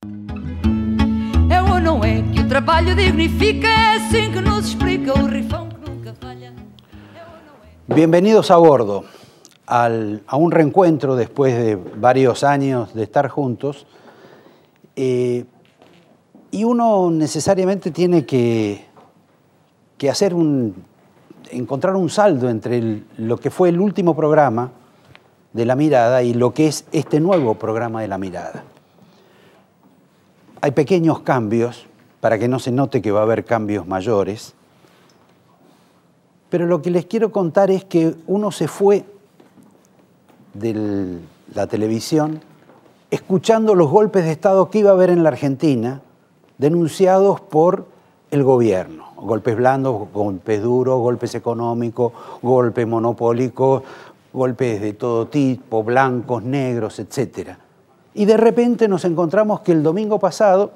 É ou não é que o trabalho dignifica? É assim que nos explica o rifão que nunca falha. Bienvenidos a bordo, a un reencuentro después de varios años de estar juntos. Y uno necesariamente tiene que encontrar un saldo entre lo que fue el último programa de La Mirada y lo que es este nuevo programa de La Mirada. Hay pequeños cambios para que no se note que va a haber cambios mayores, pero lo que les quiero contar es que uno se fue de la televisión escuchando los golpes de Estado que iba a haber en la Argentina denunciados por el gobierno. Golpes blandos, golpes duros, golpes económicos, golpes monopólicos, golpes de todo tipo, blancos, negros, etc. Y de repente nos encontramos que el domingo pasado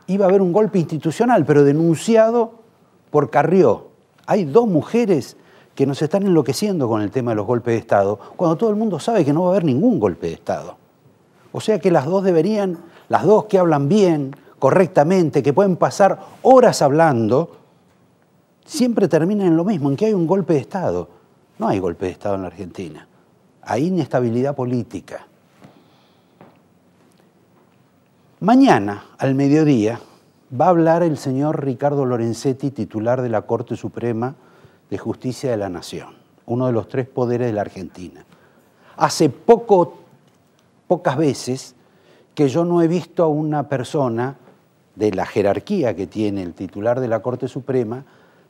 iba a haber un golpe institucional, pero denunciado por Carrió. Hay dos mujeres que nos están enloqueciendo con el tema de los golpes de Estado, cuando todo el mundo sabe que no va a haber ningún golpe de Estado. O sea que las dos que hablan bien, correctamente, que pueden pasar horas hablando, siempre terminan en lo mismo, en que hay un golpe de Estado. No hay golpe de Estado en la Argentina. Hay inestabilidad política. Mañana, al mediodía, va a hablar el señor Ricardo Lorenzetti, titular de la Corte Suprema de Justicia de la Nación, uno de los tres poderes de la Argentina. Hace pocas veces que yo no he visto a una persona de la jerarquía que tiene el titular de la Corte Suprema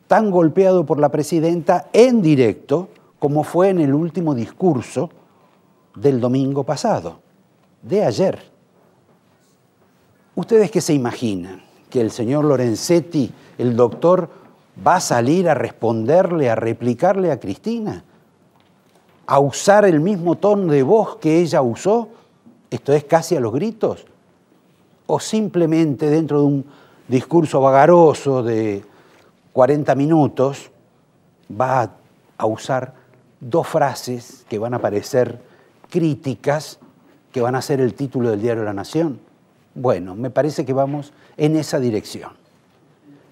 tan golpeado por la presidenta en directo como fue en el último discurso del domingo pasado, de ayer. ¿Ustedes qué se imaginan? ¿Que el señor Lorenzetti, el doctor, va a salir a responderle, a replicarle a Cristina? ¿A usar el mismo tono de voz que ella usó? Esto es casi a los gritos. ¿O simplemente dentro de un discurso vagaroso de 40 minutos va a usar dos frases que van a parecer críticas, que van a ser el título del diario La Nación? Bueno, me parece que vamos en esa dirección.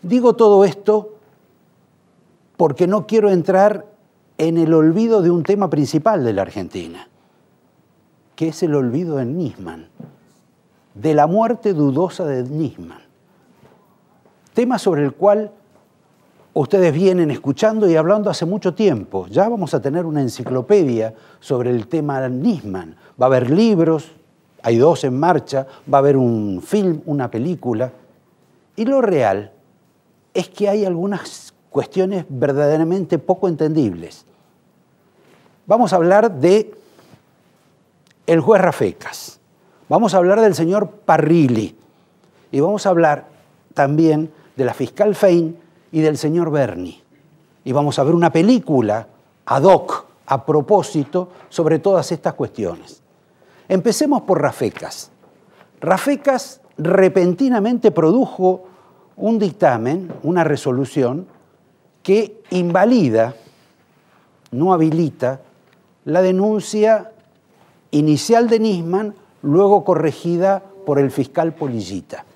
Digo todo esto porque no quiero entrar en el olvido de un tema principal de la Argentina, que es el olvido de Nisman, de la muerte dudosa de Nisman. Tema sobre el cual ustedes vienen escuchando y hablando hace mucho tiempo. Ya vamos a tener una enciclopedia sobre el tema Nisman. Va a haber libros, hay dos en marcha, va a haber un film, una película. Y lo real es que hay algunas cuestiones verdaderamente poco entendibles. Vamos a hablar de el juez Rafecas, vamos a hablar del señor Parrilli y vamos a hablar también de la fiscal Fein y del señor Berni. Y vamos a ver una película ad hoc, a propósito, sobre todas estas cuestiones. Empecemos por Rafecas. Rafecas repentinamente produjo un dictamen, una resolución, que invalida, no habilita, la denuncia inicial de Nisman, luego corregida por el fiscal Polillita.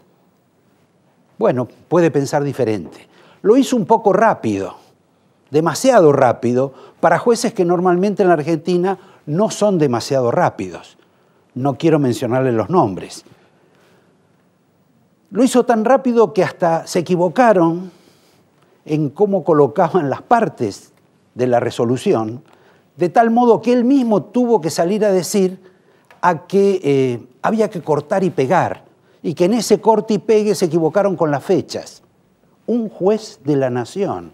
Bueno, puede pensar diferente. Lo hizo un poco rápido, demasiado rápido, para jueces que normalmente en la Argentina no son demasiado rápidos. No quiero mencionarles los nombres. Lo hizo tan rápido que hasta se equivocaron en cómo colocaban las partes de la resolución, de tal modo que él mismo tuvo que salir a decir que había que cortar y pegar, y que en ese corte y pegue se equivocaron con las fechas. Un juez de la Nación.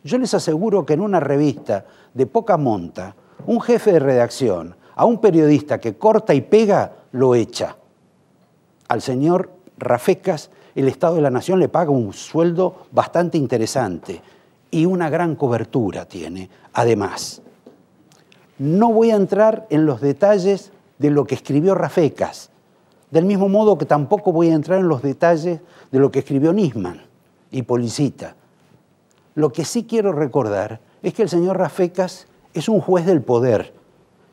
Yo les aseguro que en una revista de poca monta, un jefe de redacción, a un periodista que corta y pega, lo echa. Al señor Rafecas, el Estado de la Nación le paga un sueldo bastante interesante y una gran cobertura tiene, además. No voy a entrar en los detalles de lo que escribió Rafecas, del mismo modo que tampoco voy a entrar en los detalles de lo que escribió Nisman y Polillita. Lo que sí quiero recordar es que el señor Rafecas es un juez del poder.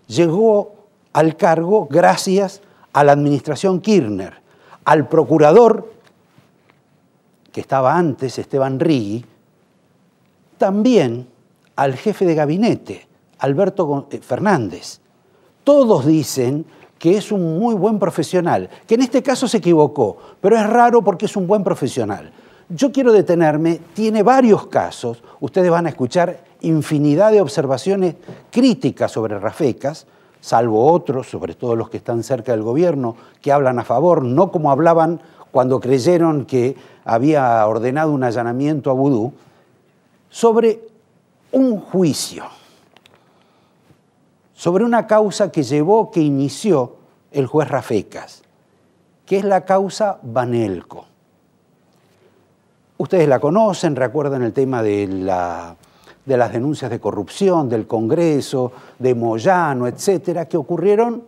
Llegó al cargo gracias a la administración Kirchner, al procurador, que estaba antes, Esteban Rigui, también al jefe de gabinete, Alberto Fernández. Todos dicen que es un muy buen profesional, que en este caso se equivocó, pero es raro porque es un buen profesional. Yo quiero detenerme, tiene varios casos, ustedes van a escuchar infinidad de observaciones críticas sobre Rafecas, salvo otros, sobre todo los que están cerca del gobierno, que hablan a favor, no como hablaban cuando creyeron que había ordenado un allanamiento a Vudú, sobre un juicio, sobre una causa que inició el juez Rafecas, que es la causa Banelco. Ustedes la conocen, recuerdan el tema de las denuncias de corrupción del Congreso, de Moyano, etcétera, que ocurrieron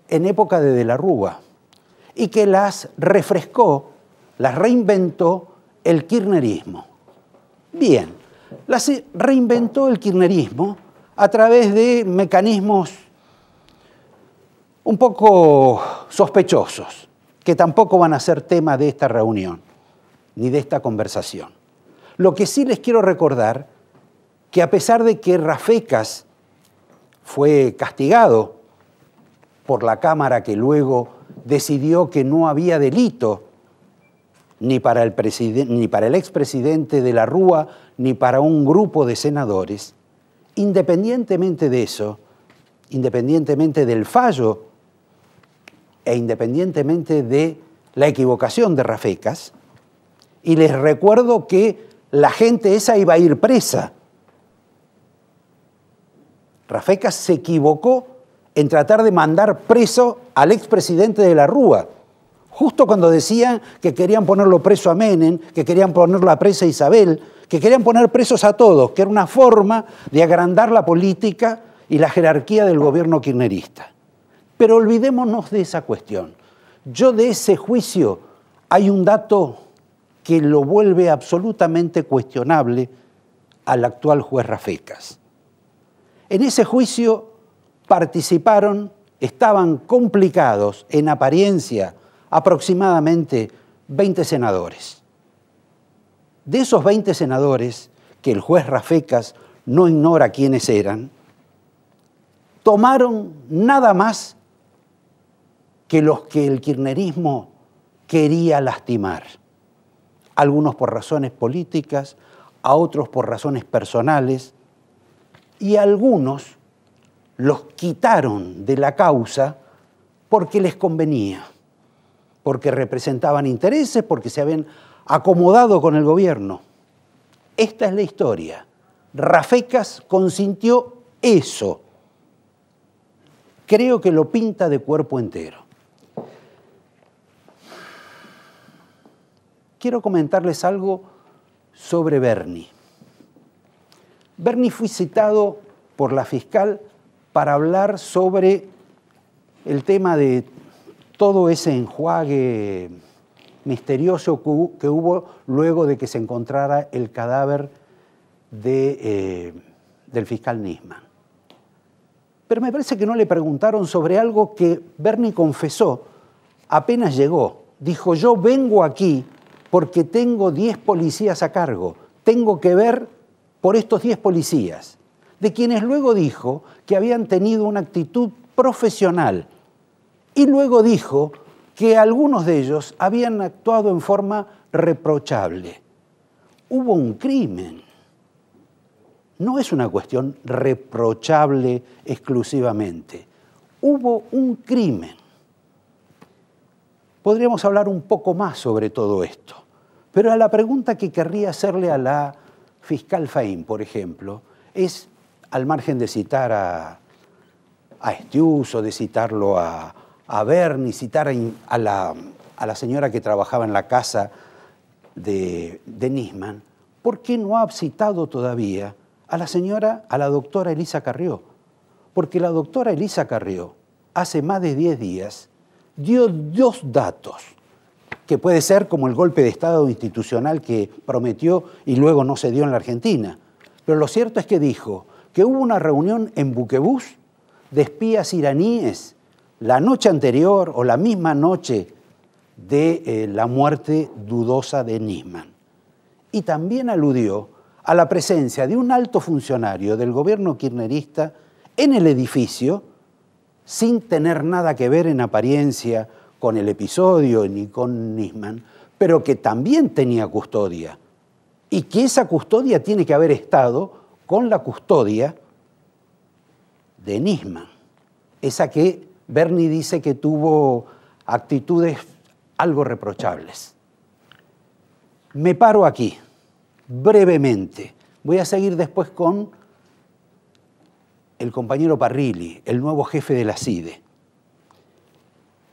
en época de la Rúa y que las refrescó, las reinventó el kirchnerismo. Bien, las reinventó el kirchnerismo a través de mecanismos un poco sospechosos, que tampoco van a ser tema de esta reunión, ni de esta conversación. Lo que sí les quiero recordar, que a pesar de que Rafecas fue castigado por la Cámara que luego decidió que no había delito ni para el expresidente de la Rúa, ni para un grupo de senadores, independientemente de eso, independientemente del fallo e independientemente de la equivocación de Rafecas, y les recuerdo que la gente esa iba a ir presa. Rafecas se equivocó en tratar de mandar preso al expresidente de la Rúa, justo cuando decían que querían ponerlo preso a Menem, que querían ponerlo a presa a Isabel, que querían poner presos a todos, que era una forma de agrandar la política y la jerarquía del gobierno kirchnerista. Pero olvidémonos de esa cuestión. Yo de ese juicio hay un dato que lo vuelve absolutamente cuestionable al actual juez Rafecas. En ese juicio participaron, estaban complicados en apariencia aproximadamente 20 senadores. De esos 20 senadores, que el juez Rafecas no ignora quiénes eran, tomaron nada más que los que el kirchnerismo quería lastimar. Algunos por razones políticas, a otros por razones personales, y algunos los quitaron de la causa porque les convenía, porque representaban intereses, porque se habían acomodado con el gobierno. Esta es la historia. Rafecas consintió eso. Creo que lo pinta de cuerpo entero. Quiero comentarles algo sobre Berni. Berni fue citado por la fiscal para hablar sobre el tema de todo ese enjuague misterioso que hubo luego de que se encontrara el cadáver del fiscal Nisman. Pero me parece que no le preguntaron sobre algo que Berni confesó apenas llegó. Dijo, yo vengo aquí porque tengo 10 policías a cargo, tengo que ver por estos 10 policías, de quienes luego dijo que habían tenido una actitud profesional y luego dijo que algunos de ellos habían actuado en forma reprochable. Hubo un crimen. No es una cuestión reprochable exclusivamente. Hubo un crimen. Podríamos hablar un poco más sobre todo esto, pero a la pregunta que querría hacerle a la fiscal Faín, por ejemplo, es, al margen de citar a Estiuso, de citarlo a Berni, citar a la señora que trabajaba en la casa de Nisman, ¿por qué no ha citado todavía a la doctora Elisa Carrió? Porque la doctora Elisa Carrió, hace más de 10 días, dio 2 datos, que puede ser como el golpe de Estado institucional que prometió y luego no se dio en la Argentina. Pero lo cierto es que dijo que hubo una reunión en Buquebús de espías iraníes la noche anterior o la misma noche de la muerte dudosa de Nisman. Y también aludió a la presencia de un alto funcionario del gobierno kirchnerista en el edificio, sin tener nada que ver en apariencia con el episodio ni con Nisman, pero que también tenía custodia, y que esa custodia tiene que haber estado con la custodia de Nisman, esa que Berni dice que tuvo actitudes algo reprochables. Me paro aquí, brevemente. Voy a seguir después con el compañero Parrilli, el nuevo jefe de la CIDE.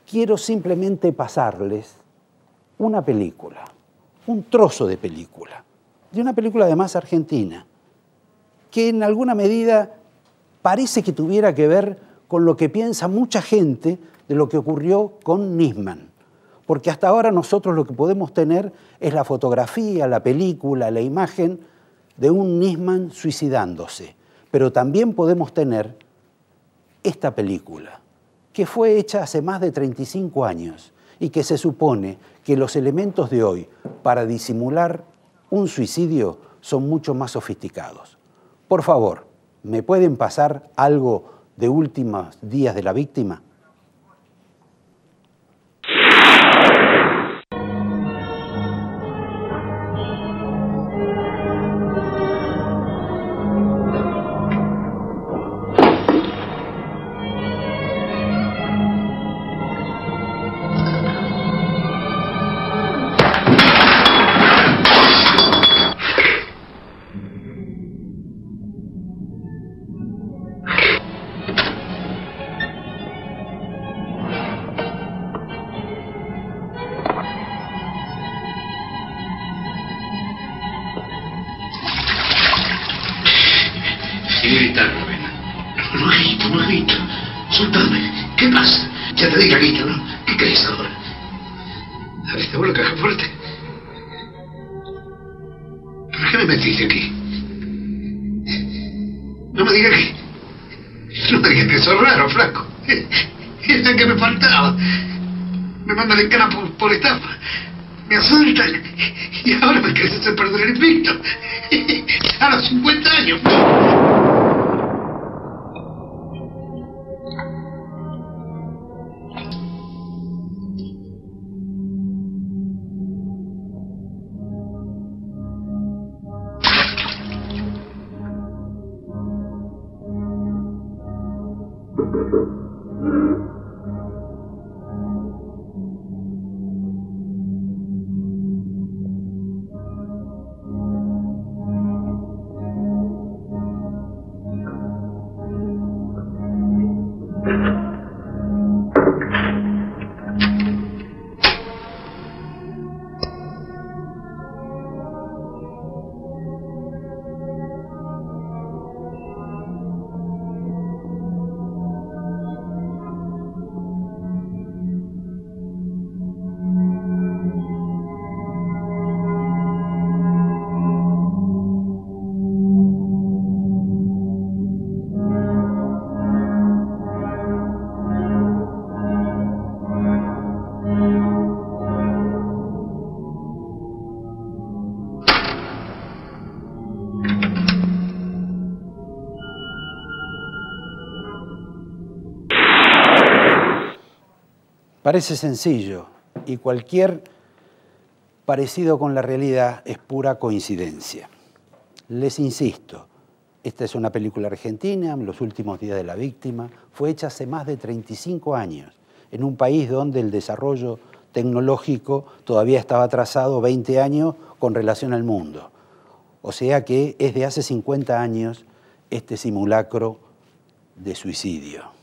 Quiero simplemente pasarles una película, un trozo de una película además argentina, que en alguna medida parece que tuviera que ver con lo que piensa mucha gente de lo que ocurrió con Nisman. Porque hasta ahora nosotros lo que podemos tener es la fotografía, la película, la imagen de un Nisman suicidándose. Pero también podemos tener esta película, que fue hecha hace más de 35 años y que se supone que los elementos de hoy para disimular un suicidio son mucho más sofisticados. Por favor, ¿me pueden pasar algo de últimos días de la víctima? Señorita Rowena. No grito. Soltame. ¿Qué pasa? Ya te di la guita, ¿no? ¿Qué crees ahora? ¿Abriste vos la caja fuerte? ¿Por qué me metiste aquí? No me digas que sos raro, flaco. Es la que me faltaba. Me mandan en cara por estafa. Me asaltan. Y ahora me querés hacer perder el invicto. A los 50 años. Parece sencillo y cualquier parecido con la realidad es pura coincidencia. Les insisto, esta es una película argentina, Los últimos días de la víctima, fue hecha hace más de 35 años, en un país donde el desarrollo tecnológico todavía estaba atrasado 20 años con relación al mundo. O sea que es de hace 50 años este simulacro de suicidio.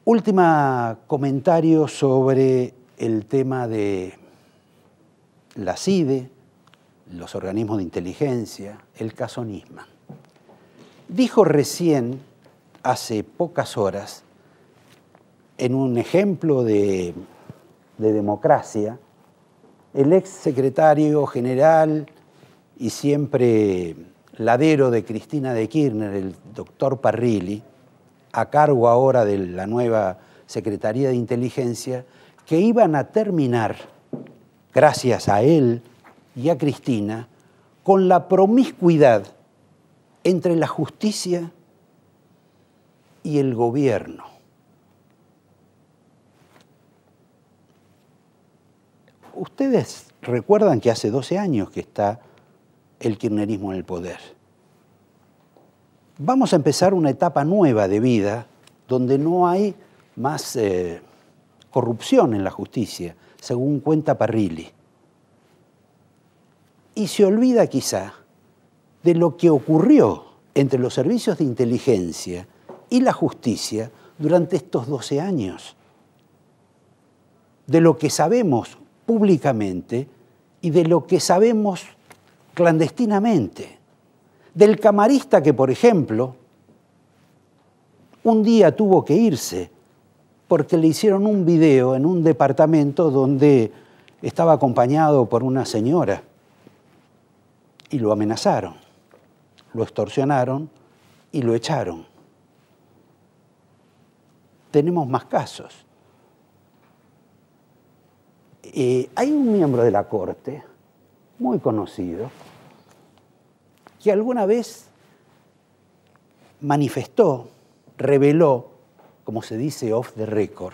Último comentario sobre el tema de la CIDE, los organismos de inteligencia, el caso Nisman. Dijo recién, hace pocas horas, en un ejemplo de democracia, el ex secretario general y siempre ladero de Cristina de Kirchner, el doctor Parrilli, a cargo ahora de la nueva Secretaría de Inteligencia, que iban a terminar, gracias a él y a Cristina, con la promiscuidad entre la justicia y el gobierno. Ustedes recuerdan que hace 12 años que está el kirchnerismo en el poder. Vamos a empezar una etapa nueva de vida donde no hay más corrupción en la justicia, según cuenta Parrilli. Y se olvida quizá de lo que ocurrió entre los servicios de inteligencia y la justicia durante estos 12 años. De lo que sabemos públicamente y de lo que sabemos clandestinamente. Del camarista que, por ejemplo, un día tuvo que irse porque le hicieron un video en un departamento donde estaba acompañado por una señora y lo amenazaron, lo extorsionaron y lo echaron. Tenemos más casos. Hay un miembro de la Corte, muy conocido, que alguna vez manifestó, reveló, como se dice off the record,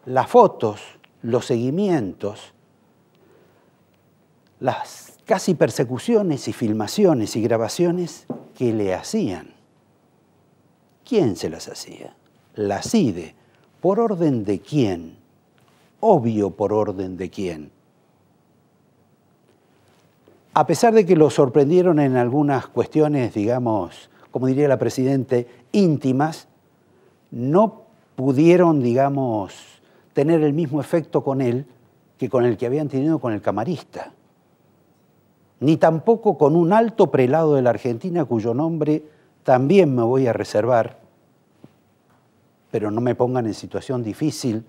las fotos, los seguimientos, las casi persecuciones y filmaciones y grabaciones que le hacían. ¿Quién se las hacía? La CIDE. ¿Por orden de quién? Obvio por orden de quién. A pesar de que lo sorprendieron en algunas cuestiones, digamos, como diría la Presidenta, íntimas, no pudieron, digamos, tener el mismo efecto con él que con el que habían tenido con el camarista. Ni tampoco con un alto prelado de la Argentina, cuyo nombre también me voy a reservar, pero no me pongan en situación difícil,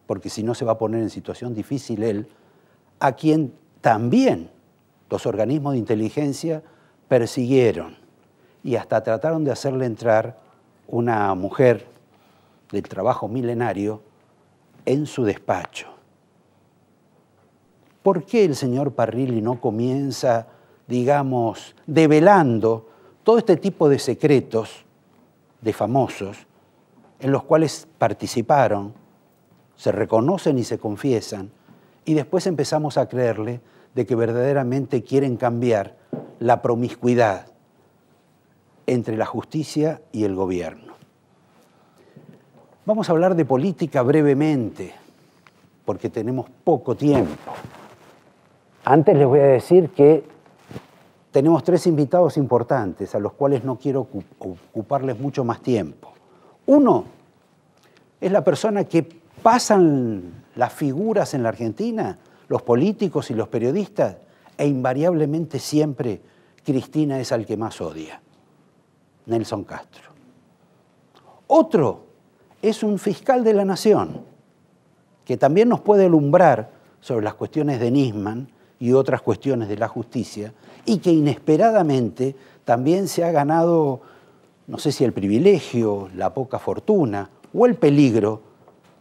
porque si no se va a poner en situación difícil él, a quien también los organismos de inteligencia persiguieron y hasta trataron de hacerle entrar una mujer del trabajo milenario en su despacho. ¿Por qué el señor Parrilli no comienza, digamos, develando todo este tipo de secretos de famosos en los cuales participaron, se reconocen y se confiesan, y después empezamos a creerle de que verdaderamente quieren cambiar la promiscuidad entre la justicia y el gobierno? Vamos a hablar de política brevemente, porque tenemos poco tiempo. Antes les voy a decir que tenemos 3 invitados importantes a los cuales no quiero ocuparles mucho más tiempo. Uno es la persona que pasan las figuras en la Argentina, los políticos y los periodistas, e invariablemente siempre Cristina es al que más odia, Nelson Castro. Otro es un fiscal de la Nación, que también nos puede alumbrar sobre las cuestiones de Nisman y otras cuestiones de la justicia, y que inesperadamente también se ha ganado, no sé si el privilegio, la poca fortuna o el peligro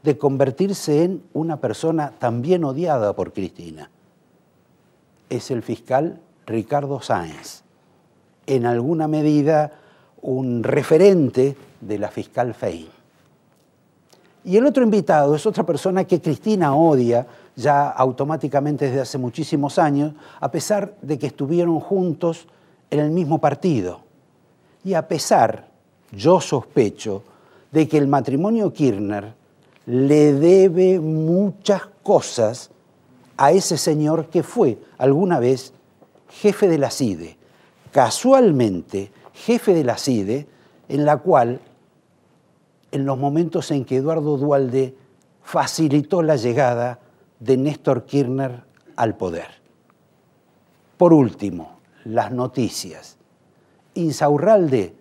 de convertirse en una persona también odiada por Cristina. Es el fiscal Ricardo Sáenz, en alguna medida un referente de la fiscal Fein. Y el otro invitado es otra persona que Cristina odia ya automáticamente desde hace muchísimos años, a pesar de que estuvieron juntos en el mismo partido. Y a pesar, yo sospecho, de que el matrimonio Kirchner le debe muchas cosas a ese señor que fue alguna vez jefe de la CIDE, casualmente jefe de la CIDE, en la cual, en los momentos en que Eduardo Duhalde facilitó la llegada de Néstor Kirchner al poder. Por último, las noticias. Insaurralde,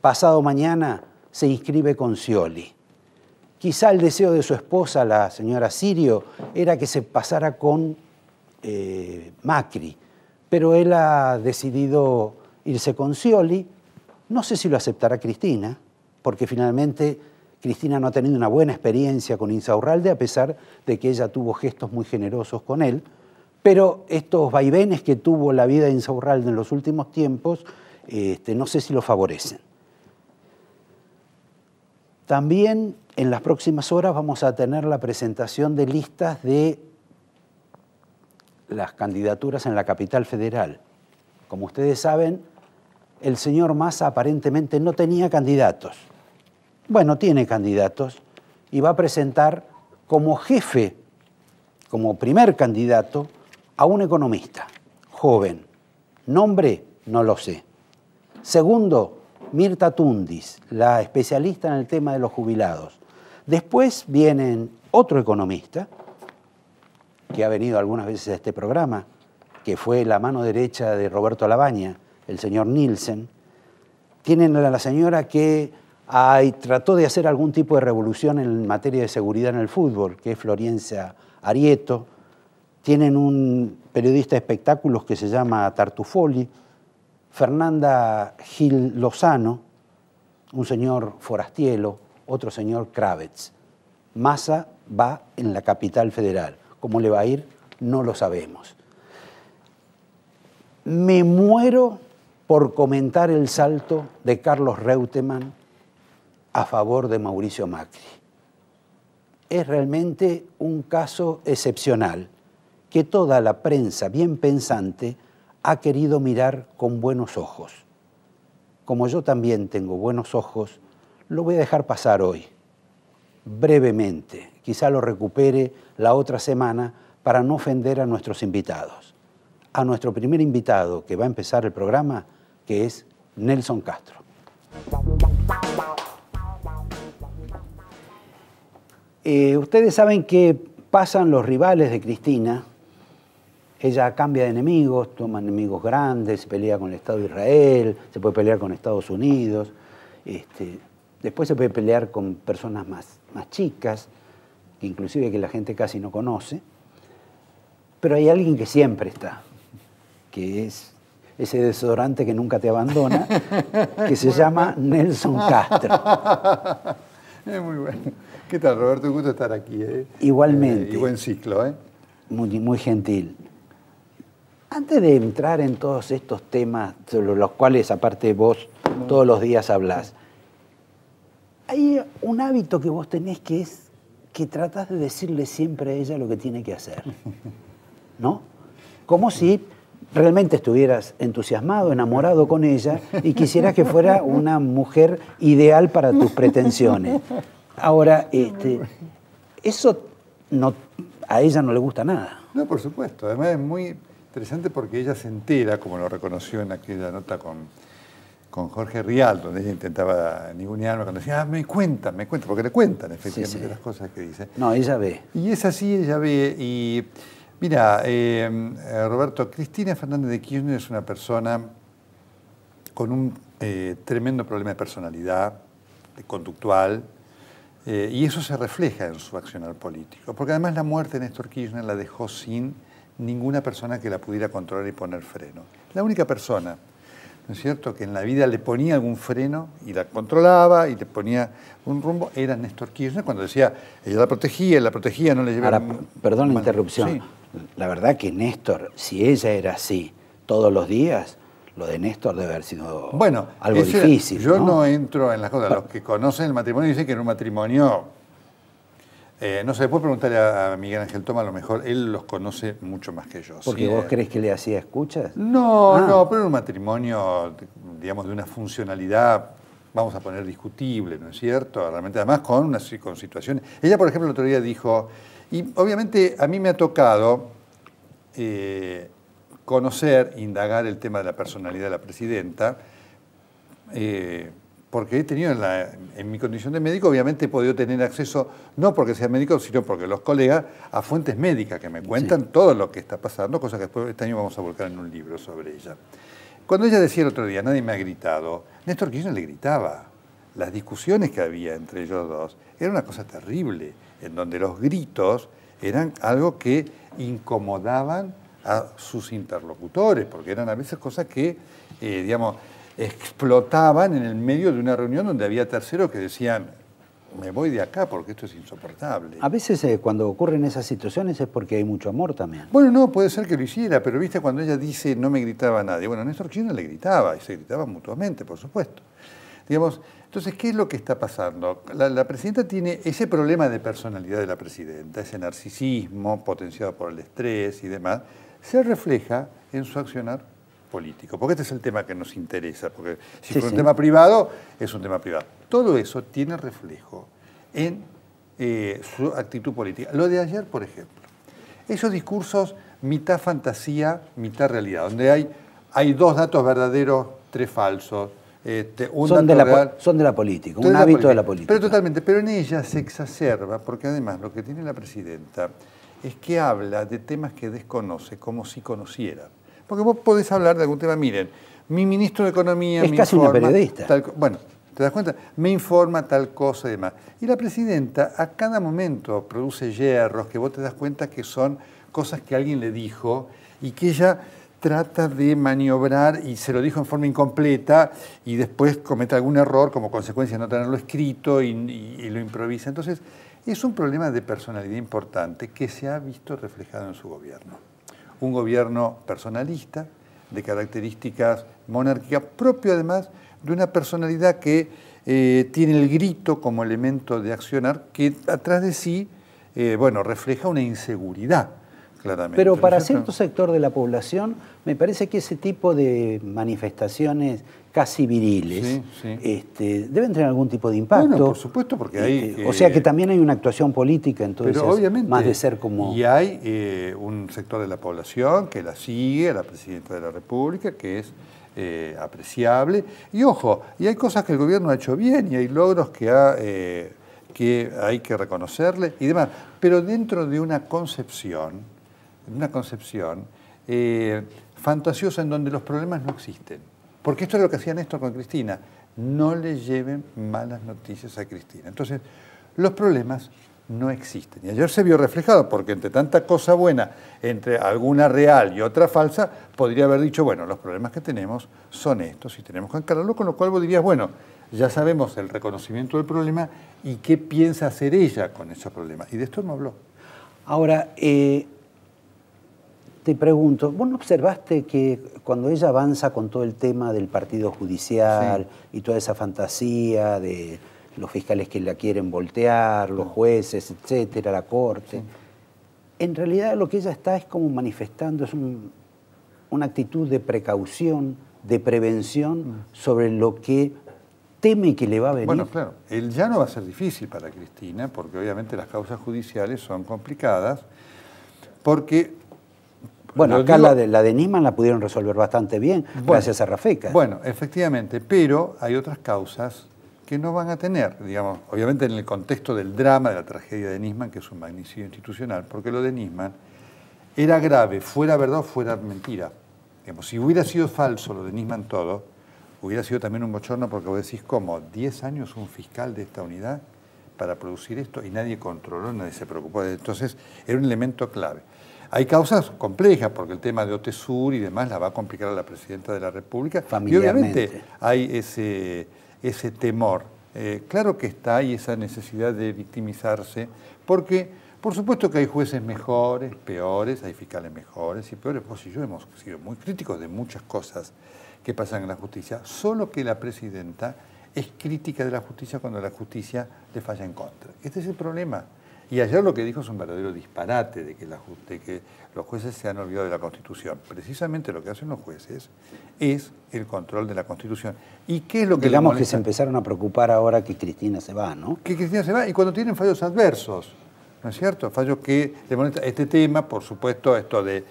pasado mañana, se inscribe con Scioli. Quizá el deseo de su esposa, la señora Sirio, era que se pasara con Macri, pero él ha decidido irse con Scioli. No sé si lo aceptará Cristina, porque finalmente Cristina no ha tenido una buena experiencia con Insaurralde, a pesar de que ella tuvo gestos muy generosos con él, pero estos vaivenes que tuvo la vida de Insaurralde en los últimos tiempos, no sé si lo favorecen. También en las próximas horas vamos a tener la presentación de listas de las candidaturas en la capital federal. Como ustedes saben, el señor Massa aparentemente no tenía candidatos. Bueno, tiene candidatos y va a presentar como jefe, como primer candidato, a un economista joven. Nombre, no lo sé. Segundo, Mirta Tundis, la especialista en el tema de los jubilados. Después viene otro economista, que ha venido algunas veces a este programa, que fue la mano derecha de Roberto Labaña, el señor Nielsen. Tienen a la señora que trató de hacer algún tipo de revolución en materia de seguridad en el fútbol, que es Florencia Arieto. Tienen un periodista de espectáculos que se llama Tartufoli, Fernanda Gil Lozano, un señor Forastielo, otro señor Kravets. Massa va en la capital federal. ¿Cómo le va a ir? No lo sabemos. Me muero por comentar el salto de Carlos Reutemann a favor de Mauricio Macri. Es realmente un caso excepcional que toda la prensa bien pensante ha querido mirar con buenos ojos. Como yo también tengo buenos ojos, lo voy a dejar pasar hoy, brevemente. Quizá lo recupere la otra semana para no ofender a nuestros invitados. A nuestro primer invitado que va a empezar el programa, que es Nelson Castro. Ustedes saben que pasan los rivales de Cristina. Ella cambia de enemigos, toma enemigos grandes, se pelea con el Estado de Israel, se puede pelear con Estados Unidos, después se puede pelear con personas más chicas, inclusive que la gente casi no conoce. Pero hay alguien que siempre está, que es ese desodorante que nunca te abandona, que se llama Nelson Castro. Es muy bueno. ¿Qué tal, Roberto? Un gusto estar aquí. Igualmente. Y buen ciclo. Muy gentil. Antes de entrar en todos estos temas, sobre los cuales, aparte vos, todos los días hablás, hay un hábito que vos tenés que es que tratás de decirle siempre a ella lo que tiene que hacer, ¿no? Como si realmente estuvieras entusiasmado, enamorado con ella y quisieras que fuera una mujer ideal para tus pretensiones. Ahora, eso a ella no le gusta nada. No, por supuesto. Además es muy interesante porque ella se entera, como lo reconoció en aquella nota con Jorge Rial, donde ella intentaba ningunearme, cuando decía, me cuentan, porque le cuentan efectivamente las cosas que dice. No, ella ve. Y es así, ella ve. Y mira, Roberto, Cristina Fernández de Kirchner es una persona con un tremendo problema de personalidad, de conductual, y eso se refleja en su accionar político. Porque además la muerte de Néstor Kirchner la dejó sin ninguna persona que la pudiera controlar y poner freno. La única persona, ¿no es cierto?, que en la vida le ponía algún freno y la controlaba y le ponía un rumbo, era Néstor Kirchner, cuando decía, ella la protegía, no le llevaba... Ahora, perdón la interrupción. Sí. La verdad que Néstor, si ella era así todos los días, lo de Néstor debe haber sido algo difícil. Yo no entro en las cosas. Los que conocen el matrimonio dicen que en un matrimonio... no sé, puede preguntarle a Miguel Ángel Toma, a lo mejor él los conoce mucho más que yo. ¿Porque vos crees que le hacía escuchas? No, pero en un matrimonio, digamos, de una funcionalidad, vamos a poner discutible, ¿no es cierto? Realmente, además con situaciones... Ella, por ejemplo, el otro día dijo... Y obviamente a mí me ha tocado conocer, indagar el tema de la personalidad de la presidenta, porque he tenido en mi condición de médico, obviamente he podido tener acceso, no porque sea médico, sino porque los colegas, a fuentes médicas que me cuentan todo lo que está pasando, cosa que después este año vamos a volcar en un libro sobre ella. Cuando ella decía el otro día, nadie me ha gritado, Néstor Kirchner le gritaba. Las discusiones que había entre ellos dos era una cosa terrible, en donde los gritos eran algo que incomodaban a sus interlocutores, porque eran a veces cosas que, digamos, explotaban en el medio de una reunión donde había terceros que decían me voy de acá porque esto es insoportable. A veces cuando ocurren esas situaciones es porque hay mucho amor también. Bueno, no, puede ser que lo hiciera, pero viste cuando ella dice no me gritaba a nadie. Bueno, Néstor Kirchner le gritaba y se gritaban mutuamente, por supuesto. Digamos, entonces, ¿qué es lo que está pasando? La presidenta tiene ese problema de personalidad de la presidenta, ese narcisismo potenciado por el estrés y demás, se refleja en su accionar político, porque este es el tema que nos interesa, porque si fuera un tema privado, es un tema privado. Todo eso tiene reflejo en su actitud política. Lo de ayer, por ejemplo, esos discursos mitad fantasía, mitad realidad, donde hay 2 datos verdaderos, 3 falsos, son de la política, un hábito de la política. Pero totalmente, pero en ella se exacerba, porque además lo que tiene la presidenta es que habla de temas que desconoce como si conociera. Porque vos podés hablar de algún tema, miren, mi ministro de Economía es casi una periodista. Bueno, ¿te das cuenta? Me informa tal cosa y demás. Y la presidenta a cada momento produce hierros que vos te das cuenta que son cosas que alguien le dijo y que ella trata de maniobrar y se lo dijo en forma incompleta y después comete algún error como consecuencia de no tenerlo escrito y lo improvisa. Entonces, es un problema de personalidad importante que se ha visto reflejado en su gobierno. Un gobierno personalista, de características monárquicas, propio además de una personalidad que tiene el grito como elemento de accionar, que atrás de sí, refleja una inseguridad. Claramente. Pero para cierto sector de la población, me parece que ese tipo de manifestaciones casi viriles deben tener algún tipo de impacto. Bueno, por supuesto, porque hay... o sea que también hay una actuación política, entonces, pero obviamente, más de ser como... Y hay un sector de la población que la sigue, a la Presidenta de la República, que es apreciable. Y ojo, y hay cosas que el gobierno ha hecho bien y hay logros que hay que reconocerle y demás. Pero dentro de una concepción fantasiosa en donde los problemas no existen. Porque esto es lo que hacía Néstor con Cristina. No le lleven malas noticias a Cristina. Entonces, los problemas no existen. Y ayer se vio reflejado, porque entre tanta cosa buena, entre alguna real y otra falsa, podría haber dicho, bueno, los problemas que tenemos son estos y tenemos que encararlo, con lo cual vos dirías, bueno, ya sabemos el reconocimiento del problema y qué piensa hacer ella con ese problema. Y de esto no habló. Ahora, te pregunto, ¿vos no observaste que cuando ella avanza con todo el tema del partido judicial y toda esa fantasía de los fiscales que la quieren voltear, los jueces, etcétera, la corte, en realidad lo que ella está es como manifestando, es una actitud de precaución, de prevención sobre lo que teme que le va a venir? Bueno, claro, el llano va a ser difícil para Cristina, porque obviamente las causas judiciales son complicadas, porque... Bueno, acá la de Nisman la pudieron resolver bastante bien, gracias a Rafecas. Bueno, efectivamente, pero hay otras causas que no van a tener, digamos, obviamente en el contexto del drama, de la tragedia de Nisman, que es un magnicidio institucional, porque lo de Nisman era grave, fuera verdad o fuera mentira. Digamos, si hubiera sido falso lo de Nisman todo, hubiera sido también un bochorno, porque vos decís, ¿cómo? 10 años un fiscal de esta unidad para producir esto y nadie controló, nadie se preocupó. Entonces, era un elemento clave. Hay causas complejas, porque el tema de OTESUR y demás la va a complicar a la Presidenta de la República. Y obviamente hay ese temor. Claro que está ahí esa necesidad de victimizarse, porque por supuesto que hay jueces mejores, peores, hay fiscales mejores y peores. Vos y yo hemos sido muy críticos de muchas cosas que pasan en la justicia, solo que la Presidenta es crítica de la justicia cuando la justicia le falla en contra. Este es el problema. Y ayer lo que dijo es un verdadero disparate de que los jueces se han olvidado de la Constitución. Precisamente lo que hacen los jueces es el control de la Constitución. ¿Y qué es lo que digamos que se empezaron a preocupar ahora que Cristina se va, ¿no? Que Cristina se va y cuando tienen fallos adversos, ¿no es cierto? Fallos que le molesta este tema, por supuesto, esto de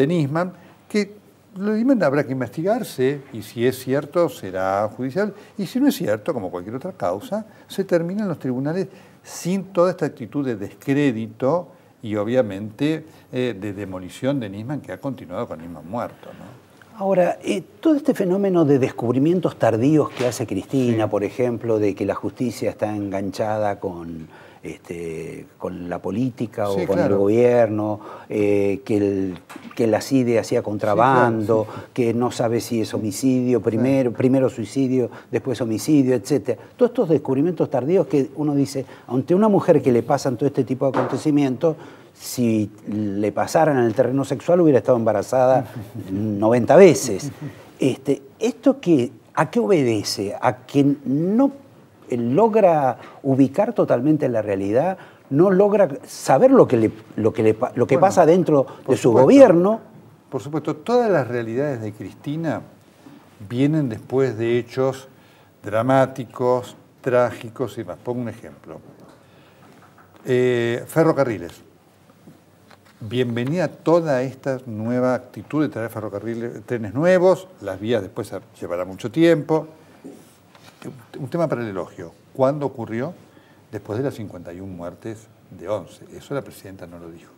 Nisman, que lo de Nisman habrá que investigarse y si es cierto será judicial y si no es cierto, como cualquier otra causa, se termina en los tribunales sin toda esta actitud de descrédito y obviamente de demolición de Nisman que ha continuado con Nisman muerto, ¿no? Ahora, todo este fenómeno de descubrimientos tardíos que hace Cristina, por ejemplo, de que la justicia está enganchada con la política o con el gobierno, que que la CIDE hacía contrabando, Sí, claro, sí. que no sabe si es homicidio, primero suicidio, después homicidio, etc. Todos estos descubrimientos tardíos que uno dice, ante una mujer que le pasan todo este tipo de acontecimientos, si le pasaran en el terreno sexual hubiera estado embarazada 90 veces. ¿Esto a qué obedece? ¿A que no logra ubicar totalmente la realidad? ¿No logra saber lo que pasa dentro de su gobierno? Por supuesto, todas las realidades de Cristina vienen después de hechos dramáticos, trágicos y más. Pongo un ejemplo. Ferrocarriles. Bienvenida toda esta nueva actitud de traer ferrocarriles, trenes nuevos, las vías después llevará mucho tiempo. Un tema para el elogio. ¿Cuándo ocurrió? Después de las 51 muertes de 11. Eso la presidenta no lo dijo.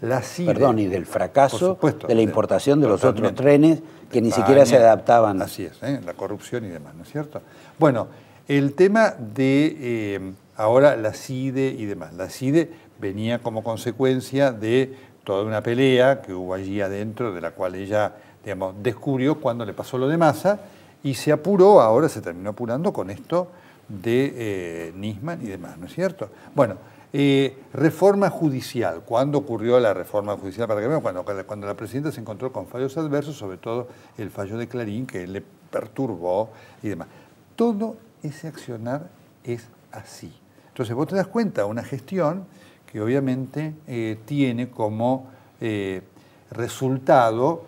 La CIDE, perdón, y del fracaso supuesto, de la importación de los totalmente. otros trenes que ni España, siquiera se adaptaban. Así es, la corrupción y demás, ¿no es cierto? Bueno, el tema de ahora la CIDE y demás. La CIDE venía como consecuencia de toda una pelea que hubo allí adentro, de la cual ella, digamos, descubrió cuando le pasó lo de Massa y se apuró, ahora se terminó apurando con esto de Nisman y demás, ¿no es cierto? Bueno, reforma judicial. ¿Cuándo ocurrió la reforma judicial? Para que vean, cuando la presidenta se encontró con fallos adversos, sobre todo el fallo de Clarín, que le perturbó y demás. Todo ese accionar es así. Entonces vos te das cuenta, una gestión que obviamente tiene como resultado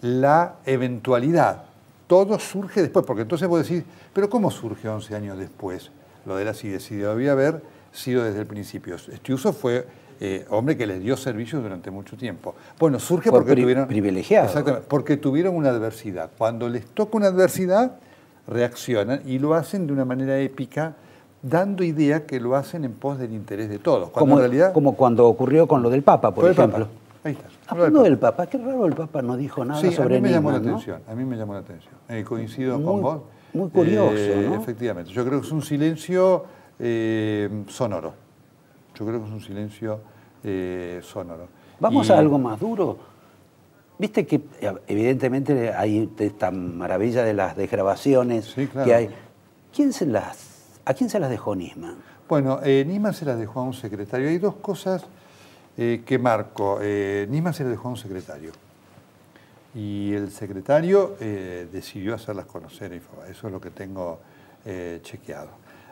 la eventualidad. Todo surge después, porque entonces vos decís, pero ¿cómo surge 11 años después lo de la CIDE? Si debía haber sido desde el principio. Estiuso fue hombre que les dio servicios durante mucho tiempo. Bueno, surge porque tuvieron... privilegiado. Exactamente, porque tuvieron una adversidad. Cuando les toca una adversidad, reaccionan y lo hacen de una manera épica, dando idea que lo hacen en pos del interés de todos. Cuando en realidad, como cuando ocurrió con lo del Papa, por ejemplo. Papa. Ahí está. Hablando del Papa, qué raro el Papa no dijo nada sobre Nisman, a mí me llamó la ¿no? atención, a mí me llamó la atención. Coincido con vos. Muy curioso, ¿no? Efectivamente. Yo creo que es un silencio sonoro. Yo creo que es un silencio sonoro. Vamos a algo más duro. Viste que evidentemente hay esta maravilla de las desgrabaciones Sí, claro. que hay. ¿A quién se las dejó Nisman? Bueno, Nisman se las dejó a un secretario. Hay dos cosas que marco. Nisman se las dejó a un secretario. Y el secretario decidió hacerlas conocer a Infobae. Eso es lo que tengo chequeado.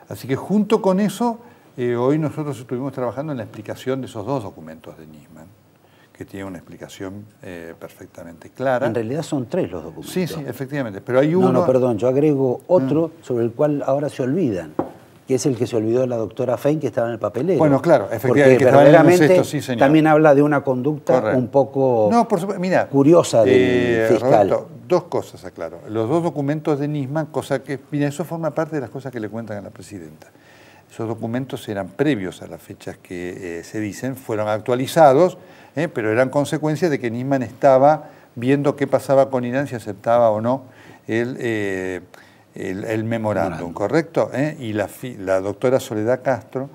Así que junto con eso, hoy nosotros estuvimos trabajando en la explicación de esos dos documentos de Nisman, que tiene una explicación perfectamente clara. En realidad son 3 los documentos. Sí, sí, efectivamente. Pero hay uno... No, perdón, yo agrego otro sobre el cual ahora se olvidan, que es el que se olvidó la doctora Fein, que estaba en el papelero. Bueno, claro, efectivamente, porque que estaba en el verdaderamente sexto, sí, señor. también habla de una conducta Correcto. un poco Mira, curiosa del fiscal. Roberto, dos cosas, aclaro. Los dos documentos de Nisman, cosa que, mira, eso forma parte de las cosas que le cuentan a la presidenta. Esos documentos eran previos a las fechas que se dicen, fueron actualizados, pero eran consecuencia de que Nisman estaba viendo qué pasaba con Irán, si aceptaba o no el memorándum, ¿correcto? Y la doctora Soledad Castro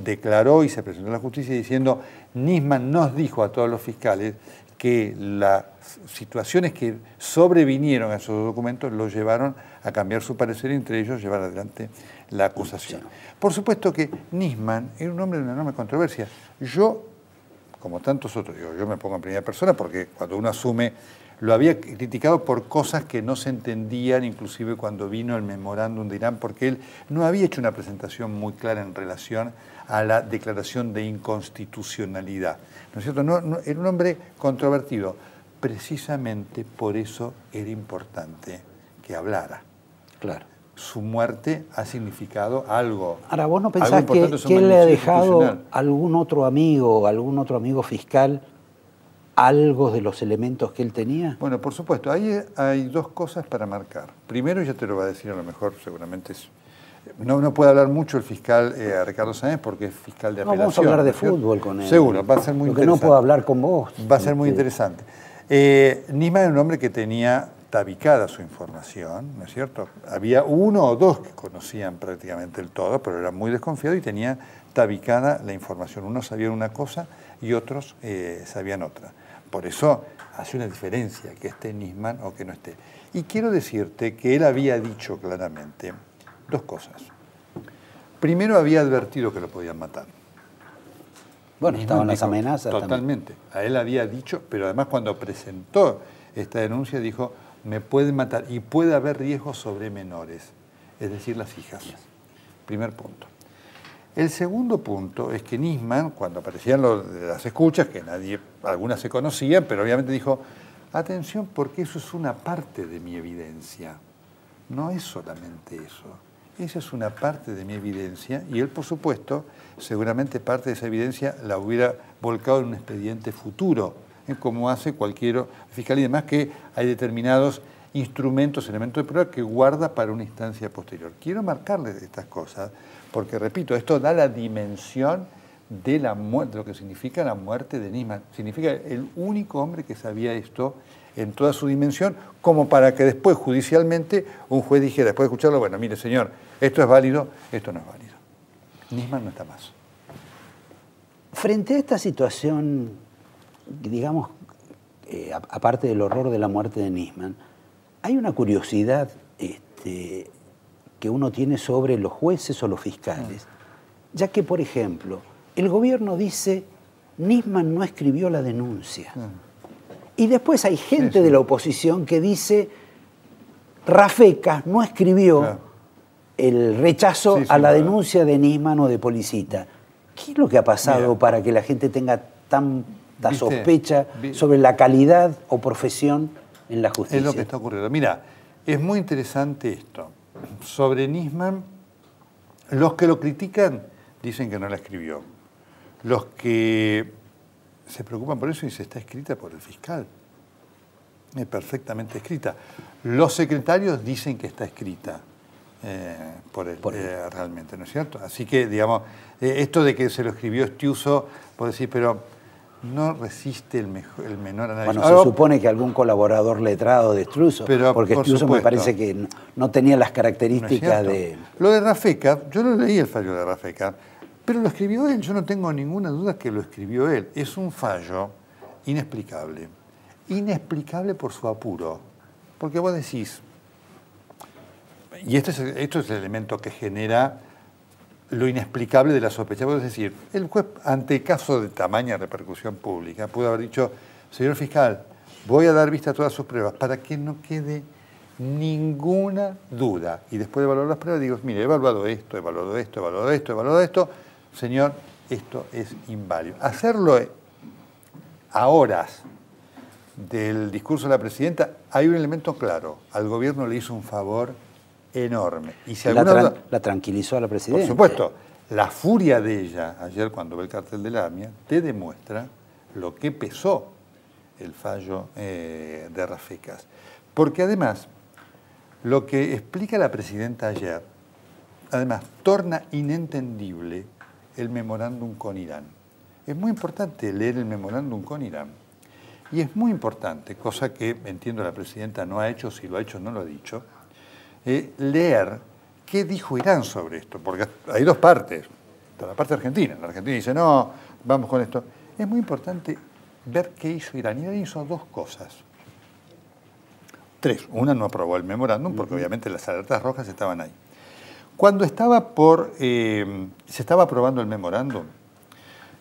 declaró y se presentó a la justicia diciendo, Nisman nos dijo a todos los fiscales que las situaciones que sobrevinieron a esos documentos los llevaron a cambiar su parecer y entre ellos llevar adelante la acusación. Por supuesto que Nisman era un hombre de una enorme controversia. Yo, como tantos otros, yo me pongo en primera persona porque cuando uno asume, lo había criticado por cosas que no se entendían, inclusive cuando vino el memorándum de Irán, porque él no había hecho una presentación muy clara en relación a la declaración de inconstitucionalidad. ¿No es cierto? Era un hombre controvertido. Precisamente por eso era importante que hablara. Claro. Su muerte ha significado algo. Ahora, ¿vos no pensás que él le ha dejado algún otro amigo fiscal algo de los elementos que él tenía? Bueno, por supuesto. Ahí hay dos cosas para marcar. Primero, ya te lo va a decir a lo mejor, seguramente no puede hablar mucho el fiscal Ricardo Sáenz porque es fiscal de apelación. Vamos a hablar de fútbol con él. Seguro, va a ser muy interesante. Porque no puedo hablar con vos. Va a ser muy interesante. Nisman era un hombre que tenía tabicada su información, ¿no es cierto? Había uno o dos que conocían prácticamente el todo, pero era muy desconfiado y tenía tabicada la información. Unos sabían una cosa y otros sabían otra. Por eso hace una diferencia que esté Nisman o que no esté. Y quiero decirte que él había dicho claramente dos cosas. Primero, había advertido que lo podían matar. Bueno, estaban las amenazas totalmente. También. A él había dicho, pero además cuando presentó esta denuncia dijo, me pueden matar y puede haber riesgos sobre menores, es decir, las hijas. Primer punto. El segundo punto es que Nisman, cuando aparecían las escuchas, que algunas se conocían, pero obviamente dijo, atención, porque eso es una parte de mi evidencia. No es solamente eso. Esa es una parte de mi evidencia y él, por supuesto, seguramente parte de esa evidencia la hubiera volcado en un expediente futuro, como hace cualquier fiscal y demás, que hay determinados instrumentos, elementos de prueba que guarda para una instancia posterior. Quiero marcarles estas cosas porque, repito, esto da la dimensión de la muerte, de lo que significa la muerte de Nisman. Significa el único hombre que sabía esto en toda su dimensión, como para que después judicialmente un juez dijera, después de escucharlo, bueno, mire señor, esto es válido, esto no es válido. Nisman no está más. Frente a esta situación, digamos, aparte del horror de la muerte de Nisman, hay una curiosidad que uno tiene sobre los jueces o los fiscales, ya que, por ejemplo, el gobierno dice, Nisman no escribió la denuncia. Y después hay gente de la oposición que dice, Rafecas no escribió el rechazo a la denuncia de Nisman o de Policita. ¿Qué es lo que ha pasado para que la gente tenga tanta sospecha sobre la calidad o profesión en la justicia? Es lo que está ocurriendo. Mira, es muy interesante esto. Sobre Nisman, los que lo critican dicen que no la escribió. Los que se preocupan por eso y se está escrita por el fiscal. Es perfectamente escrita. Los secretarios dicen que está escrita por él, realmente, ¿no es cierto? Así que, digamos, esto de que se lo escribió Estiuso, puedo decir, pero no resiste el menor análisis. Bueno, se supone que algún colaborador letrado de Estiuso, porque Estiuso me parece que no tenía las características de... Lo de Rafecas, yo no leí el fallo de Rafecas, pero lo escribió él, yo no tengo ninguna duda que lo escribió él. Es un fallo inexplicable. Inexplicable por su apuro. Porque vos decís, y esto es el elemento que genera lo inexplicable de la sospecha. Vos decir, el juez, ante caso de tamaña repercusión pública, pudo haber dicho, señor fiscal, voy a dar vista a todas sus pruebas para que no quede ninguna duda. Y después de evaluar las pruebas, digo, mire, he evaluado esto, he evaluado esto, he evaluado esto, he evaluado esto. Señor, esto es inválido. Hacerlo a horas del discurso de la presidenta, hay un elemento claro. Al gobierno le hizo un favor enorme. Y si la tranquilizó a la presidenta. Por supuesto. La furia de ella, ayer cuando ve el cartel de la AMIA, te demuestra lo que pesó el fallo de Rafecas. Porque además, lo que explica la presidenta ayer, además, torna inentendible el memorándum con Irán. Es muy importante leer el memorándum con Irán. Y es muy importante, cosa que entiendo la presidenta no ha hecho, si lo ha hecho no lo ha dicho, leer qué dijo Irán sobre esto, porque hay dos partes. Está la parte argentina. La Argentina dice, no, vamos con esto. Es muy importante ver qué hizo Irán. Irán hizo dos cosas. Tres. Una, no aprobó el memorándum, porque obviamente las alertas rojas estaban ahí. Cuando se estaba aprobando el memorándum,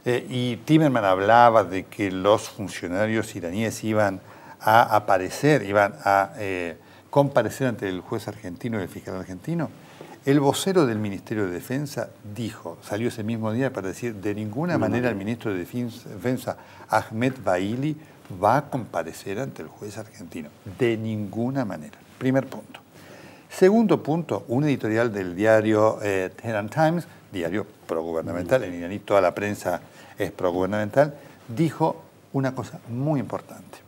y Timerman hablaba de que los funcionarios iraníes iban a aparecer, iban a comparecer ante el juez argentino y el fiscal argentino, el vocero del Ministerio de Defensa dijo, salió ese mismo día para decir, de ninguna manera el ministro de Defensa, Ahmed Baili, va a comparecer ante el juez argentino. De ninguna manera. Primer punto. Segundo punto, un editorial del diario Tehran Times, diario progubernamental, en iraní toda la prensa es progubernamental, dijo una cosa muy importante.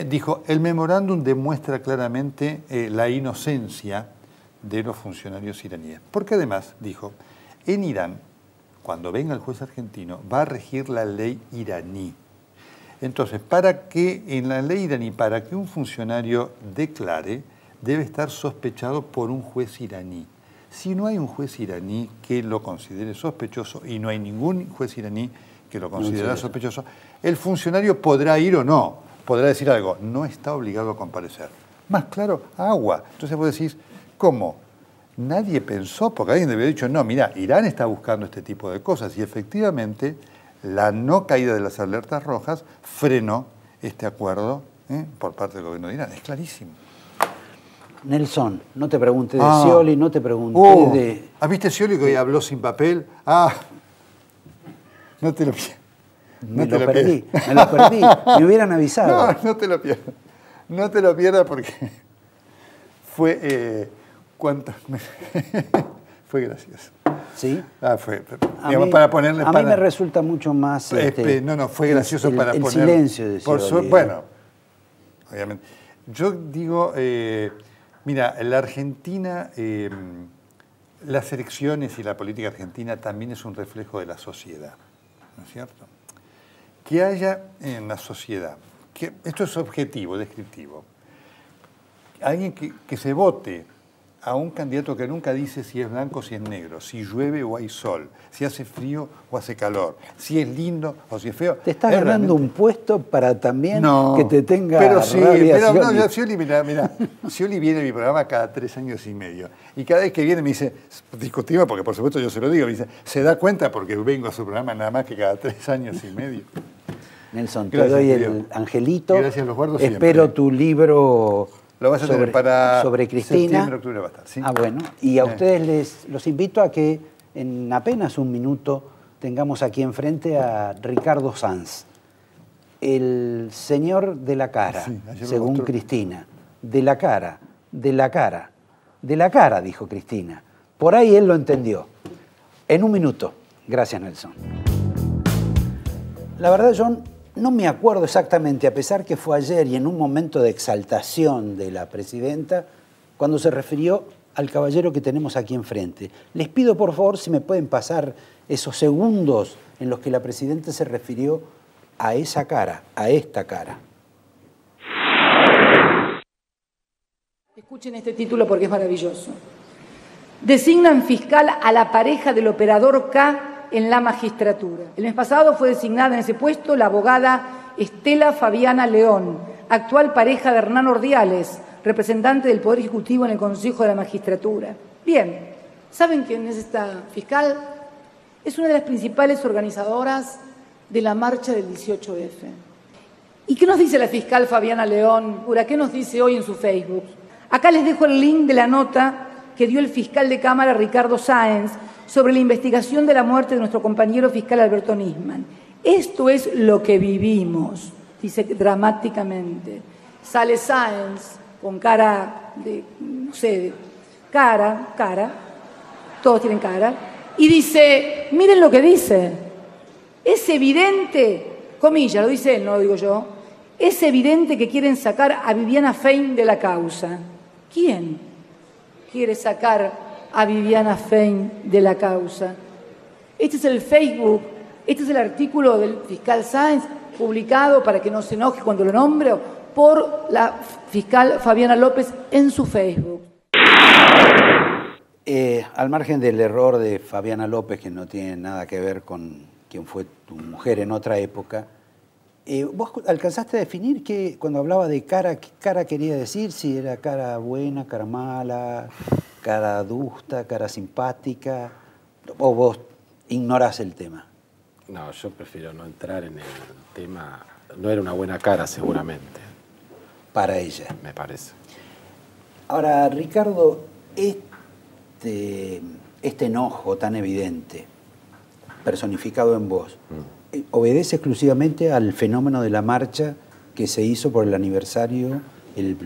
Dijo, el memorándum demuestra claramente la inocencia de los funcionarios iraníes. Porque además, dijo, en Irán, cuando venga el juez argentino, va a regir la ley iraní. Entonces, para que en la ley iraní, para que un funcionario declare, debe estar sospechado por un juez iraní. Si no hay un juez iraní que lo considere sospechoso, y no hay ningún juez iraní que lo considere sospechoso, el funcionario podrá ir o no, podrá decir algo, no está obligado a comparecer. Más claro, agua. Entonces vos decís, ¿cómo? Nadie pensó, porque alguien debería haber dicho, no, mira, Irán está buscando este tipo de cosas, y efectivamente la no caída de las alertas rojas frenó este acuerdo por parte del gobierno de Irán. Es clarísimo. Nelson, no te pregunté de Scioli, no te pregunté de... ¿Has visto Scioli que hoy habló sin papel? Ah, no te lo pierdas. Me lo perdí, me hubieran avisado. No, no te lo pierdas. No te lo pierdas porque fue... fue gracioso. ¿Sí? Fue, digamos, para ponerle... A mí me resulta mucho más... no, fue gracioso para poner... El silencio de Scioli. Bueno, obviamente. Yo digo... mira, la Argentina, las elecciones y la política argentina también es un reflejo de la sociedad, ¿no es cierto? Que haya en la sociedad, que esto es objetivo, descriptivo, alguien que se vote a un candidato que nunca dice si es blanco o si es negro, si llueve o hay sol, si hace frío o hace calor, si es lindo o si es feo. Te estás ganando un puesto para también que te tenga pero sí, rabia. Pero no, Scioli, mira, Scioli viene a mi programa cada 3 años y medio. Y cada vez que viene me dice, discutimos, porque por supuesto yo se lo digo, me dice, se da cuenta porque vengo a su programa nada más que cada 3 años y medio. Nelson, gracias, te doy querido. El angelito. Gracias, los guardo siempre. Espero tu libro... Lo vas a tener para sobre Cristina. Septiembre, octubre va a estar, ¿sí? Bueno. Y a ustedes los invito a que en apenas un minuto tengamos aquí enfrente a Ricardo Sanz, el señor de la cara, según Cristina. De la cara, de la cara, de la cara, dijo Cristina. Por ahí él lo entendió. En un minuto. Gracias, Nelson. La verdad, John, no me acuerdo exactamente, a pesar que fue ayer y en un momento de exaltación de la presidenta, cuando se refirió al caballero que tenemos aquí enfrente. Les pido, por favor, si me pueden pasar esos segundos en los que la presidenta se refirió a esa cara, a esta cara. Escuchen este título porque es maravilloso. Designan fiscal a la pareja del operador K en la magistratura. El mes pasado fue designada en ese puesto la abogada Estela Fabiana León, actual pareja de Hernán Ordiales, representante del Poder Ejecutivo en el Consejo de la Magistratura. Bien, ¿saben quién es esta fiscal? Es una de las principales organizadoras de la marcha del 18F. ¿Y qué nos dice la fiscal Fabiana León? ¿Qué nos dice hoy en su Facebook? Acá les dejo el link de la nota que dio el fiscal de Cámara Ricardo Sáenz sobre la investigación de la muerte de nuestro compañero fiscal Alberto Nisman. Esto es lo que vivimos, dice dramáticamente. Sale Sáenz con cara de, no sé, cara, todos tienen cara, y dice, miren lo que dice, es evidente, comillas, lo dice él, no lo digo yo, es evidente que quieren sacar a Viviana Fein de la causa. ¿Quién quiere sacar a Viviana Fein de la causa? Este es el Facebook, este es el artículo del fiscal Sáenz, publicado, para que no se enoje cuando lo nombro, por la fiscal Fabiana López en su Facebook. Al margen del error de Fabiana López, que no tiene nada que ver con quien fue tu mujer en otra época, ¿vos alcanzaste a definir que cuando hablaba de cara, qué cara quería decir? Si era cara buena, cara mala, cara adusta, cara simpática, o vos ignorás el tema. No, yo prefiero no entrar en el tema. No era una buena cara, seguramente. Para ella. Me parece. Ahora, Ricardo, este enojo tan evidente, personificado en vos, obedece exclusivamente al fenómeno de la marcha que se hizo por el aniversario, el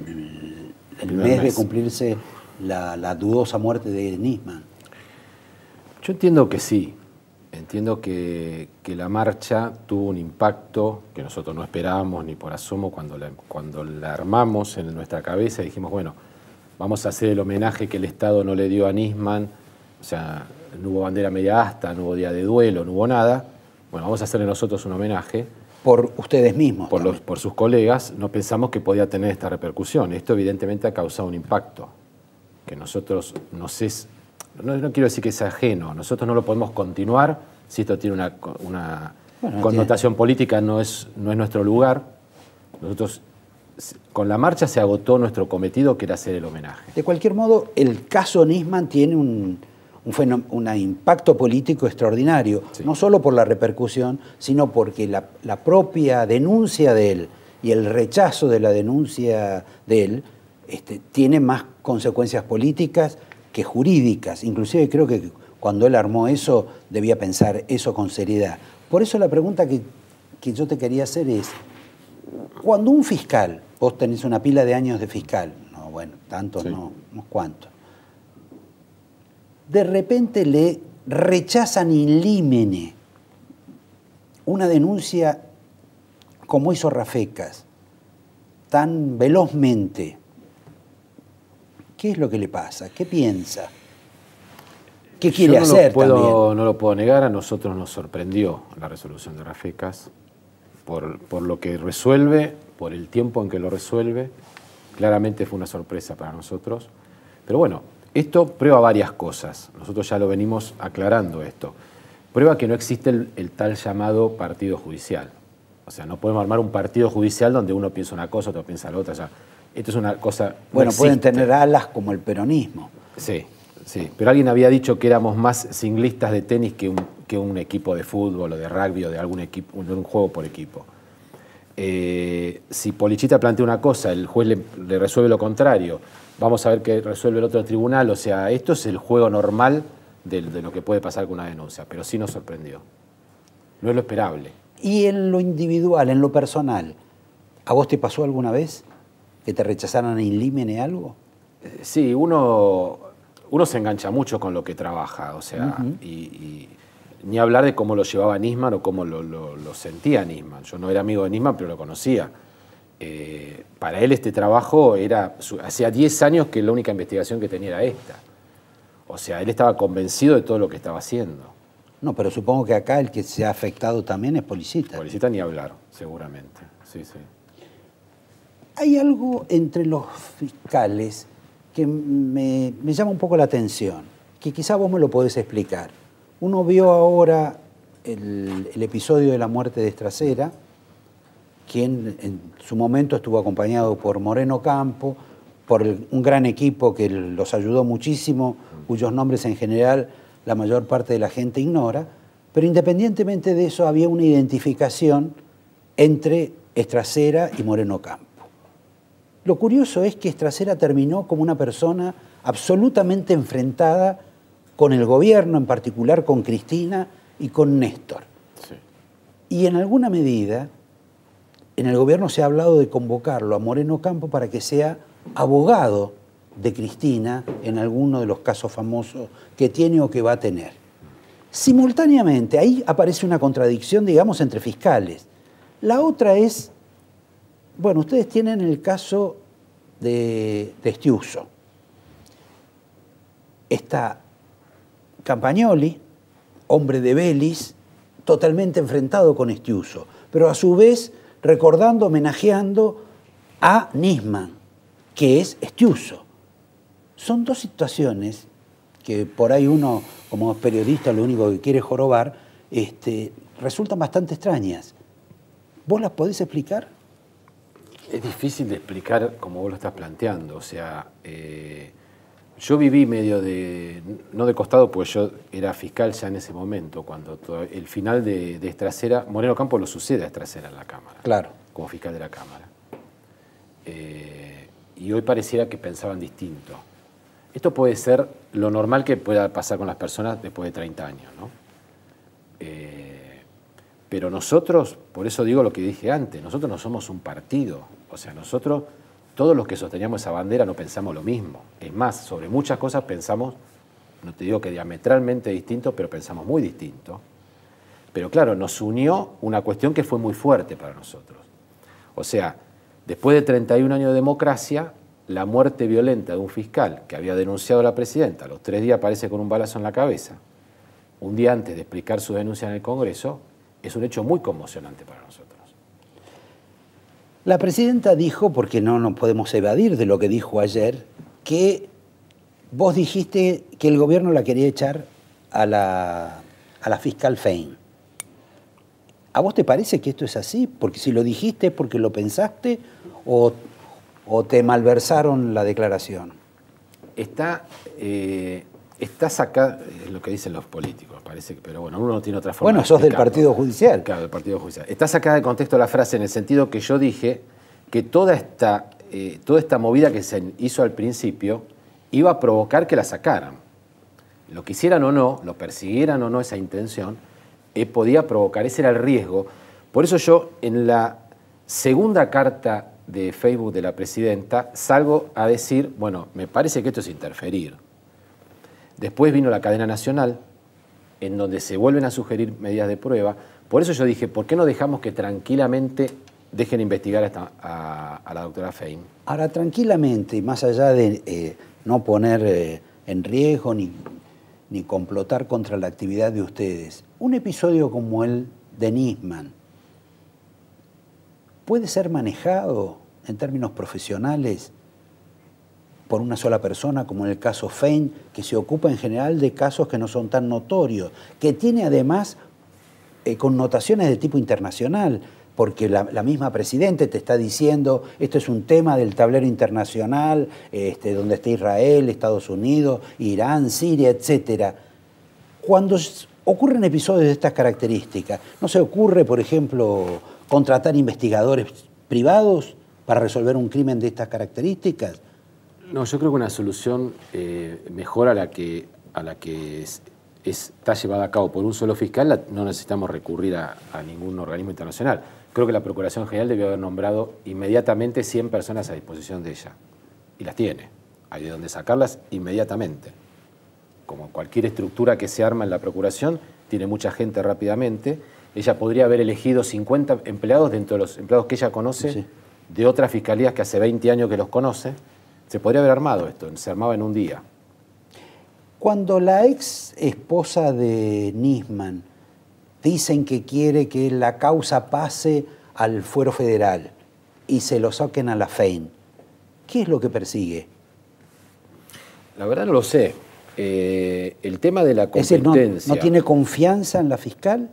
mes de cumplirse la dudosa muerte de Nisman. Yo entiendo que sí. Entiendo que la marcha tuvo un impacto que nosotros no esperábamos ni por asomo cuando la armamos en nuestra cabeza y dijimos, bueno, vamos a hacer el homenaje que el Estado no le dio a Nisman, o sea, no hubo bandera media asta, no hubo día de duelo, no hubo nada. Bueno, vamos a hacerle nosotros un homenaje Por ustedes mismos. Por sus colegas, no pensamos que podía tener esta repercusión. Esto evidentemente ha causado un impacto que nosotros no quiero decir que sea ajeno, nosotros no lo podemos continuar si esto tiene una connotación política, no es nuestro lugar. Nosotros, con la marcha se agotó nuestro cometido, que era hacer el homenaje. De cualquier modo, el caso Nisman tiene un impacto político extraordinario, sí. No solo por la repercusión, sino porque la propia denuncia de él y el rechazo de la denuncia de él tiene más consecuencias políticas que jurídicas. Inclusive creo que cuando él armó eso, debía pensar eso con seriedad. Por eso la pregunta que yo te quería hacer es, cuando un fiscal, vos tenés una pila de años de fiscal, no, bueno, tantos sí. No, unos cuantos, de repente le rechazan in limine una denuncia como hizo Rafecas, tan velozmente, ¿qué es lo que le pasa? ¿Qué piensa? ¿Qué quiere hacer también? No lo puedo negar, a nosotros nos sorprendió la resolución de Rafecas por lo que resuelve, por el tiempo en que lo resuelve. Claramente fue una sorpresa para nosotros. Pero bueno, esto prueba varias cosas. Nosotros ya lo venimos aclarando esto. Prueba que no existe el tal llamado partido judicial. O sea, no podemos armar un partido judicial donde uno piensa una cosa, otro piensa la otra. O sea, esto es una cosa... Bueno, pueden tener alas como el peronismo. Sí, sí. Pero alguien había dicho que éramos más singlistas de tenis que un equipo de fútbol o de rugby o de algún equipo, de un juego por equipo. Si Polichita plantea una cosa, el juez le resuelve lo contrario, vamos a ver qué resuelve el otro tribunal. O sea, esto es el juego normal de lo que puede pasar con una denuncia, pero sí nos sorprendió. No es lo esperable. Y en lo individual, en lo personal, ¿a vos te pasó alguna vez que te rechazaran in limine algo? Sí, uno se engancha mucho con lo que trabaja, o sea, y ni hablar de cómo lo llevaba Nisman o cómo lo sentía Nisman. Yo no era amigo de Nisman, pero lo conocía. Para él este trabajo hacía 10 años que la única investigación que tenía era esta. O sea, él estaba convencido de todo lo que estaba haciendo. No, pero supongo que acá el que se ha afectado también es Polichita. Polichita ni hablar, seguramente. Sí, sí. Hay algo entre los fiscales que me llama un poco la atención, que quizá vos me lo podés explicar. Uno vio ahora el episodio de la muerte de Estracera, quien en su momento estuvo acompañado por Moreno Campo, por un gran equipo que los ayudó muchísimo, cuyos nombres en general la mayor parte de la gente ignora, pero independientemente de eso había una identificación entre Estracera y Moreno Campo. Lo curioso es que Estracera terminó como una persona absolutamente enfrentada con el gobierno, en particular con Cristina y con Néstor. Sí. Y en alguna medida, en el gobierno se ha hablado de convocarlo a Moreno Campo para que sea abogado de Cristina en alguno de los casos famosos que tiene o que va a tener. Simultáneamente, ahí aparece una contradicción, digamos, entre fiscales. La otra es, bueno, ustedes tienen el caso de Estiuso. Está Campagnoli, hombre de Vélez, totalmente enfrentado con Estiuso, pero a su vez recordando, homenajeando a Nisman, que es Estiuso. Son dos situaciones que por ahí uno, como periodista, lo único que quiere es jorobar, resultan bastante extrañas. ¿Vos las podés explicar? Es difícil de explicar como vos lo estás planteando. O sea, yo viví medio no de costado, pues yo era fiscal ya en ese momento, cuando el final de Estracera, Moreno Campo lo sucede a Estracera en la Cámara. Claro. Como fiscal de la Cámara. Y hoy pareciera que pensaban distinto. Esto puede ser lo normal que pueda pasar con las personas después de 30 años, ¿no? Pero nosotros, por eso digo lo que dije antes, nosotros no somos un partido. O sea, nosotros, todos los que sosteníamos esa bandera no pensamos lo mismo. Es más, sobre muchas cosas pensamos, no te digo que diametralmente distinto, pero pensamos muy distinto. Pero claro, nos unió una cuestión que fue muy fuerte para nosotros. O sea, después de 31 años de democracia, la muerte violenta de un fiscal que había denunciado a la presidenta, a los 3 días aparece con un balazo en la cabeza, un día antes de explicar su denuncia en el Congreso, es un hecho muy conmocionante para nosotros. La presidenta dijo, porque no nos podemos evadir de lo que dijo ayer, que vos dijiste que el gobierno la quería echar a la fiscal Fein. ¿A vos te parece que esto es así? Porque si lo dijiste es porque lo pensaste o te malversaron la declaración. Está sacada, es lo que dicen los políticos, parece que, pero bueno, uno no tiene otra forma. Bueno, sos del Partido Judicial. Claro, del Partido Judicial. Está sacada de contexto la frase en el sentido que yo dije que toda esta movida que se hizo al principio iba a provocar que la sacaran. Lo quisieran o no, lo persiguieran o no esa intención, podía provocar, ese era el riesgo. Por eso yo en la segunda carta de Facebook de la presidenta salgo a decir, bueno, me parece que esto es interferir. Después vino la cadena nacional, en donde se vuelven a sugerir medidas de prueba. Por eso yo dije, ¿por qué no dejamos que tranquilamente dejen investigar a la doctora Fein? Ahora, tranquilamente, y más allá de no poner en riesgo ni complotar contra la actividad de ustedes, un episodio como el de Nisman puede ser manejado en términos profesionales por una sola persona, como en el caso Fein, que se ocupa en general de casos que no son tan notorios, que tiene además connotaciones de tipo internacional, porque la misma presidenta te está diciendo, esto es un tema del tablero internacional, donde está Israel, Estados Unidos, Irán, Siria, etc. Cuando ocurren episodios de estas características, ¿no se ocurre, por ejemplo, contratar investigadores privados para resolver un crimen de estas características? No, yo creo que una solución mejor a la que está llevada a cabo por un solo fiscal, no necesitamos recurrir a ningún organismo internacional. Creo que la Procuración General debió haber nombrado inmediatamente 100 personas a disposición de ella. Y las tiene. Hay de donde sacarlas inmediatamente. Como cualquier estructura que se arma en la Procuración, tiene mucha gente rápidamente. Ella podría haber elegido 50 empleados dentro de los empleados que ella conoce, sí, de otras fiscalías que hace 20 años que los conoce. Se podría haber armado esto, se armaba en un día. Cuando la ex esposa de Nisman dicen que quiere que la causa pase al fuero federal y se lo saquen a la Fein, ¿qué es lo que persigue? La verdad no lo sé. El tema de la competencia... Es decir, ¿no tiene confianza en la fiscal?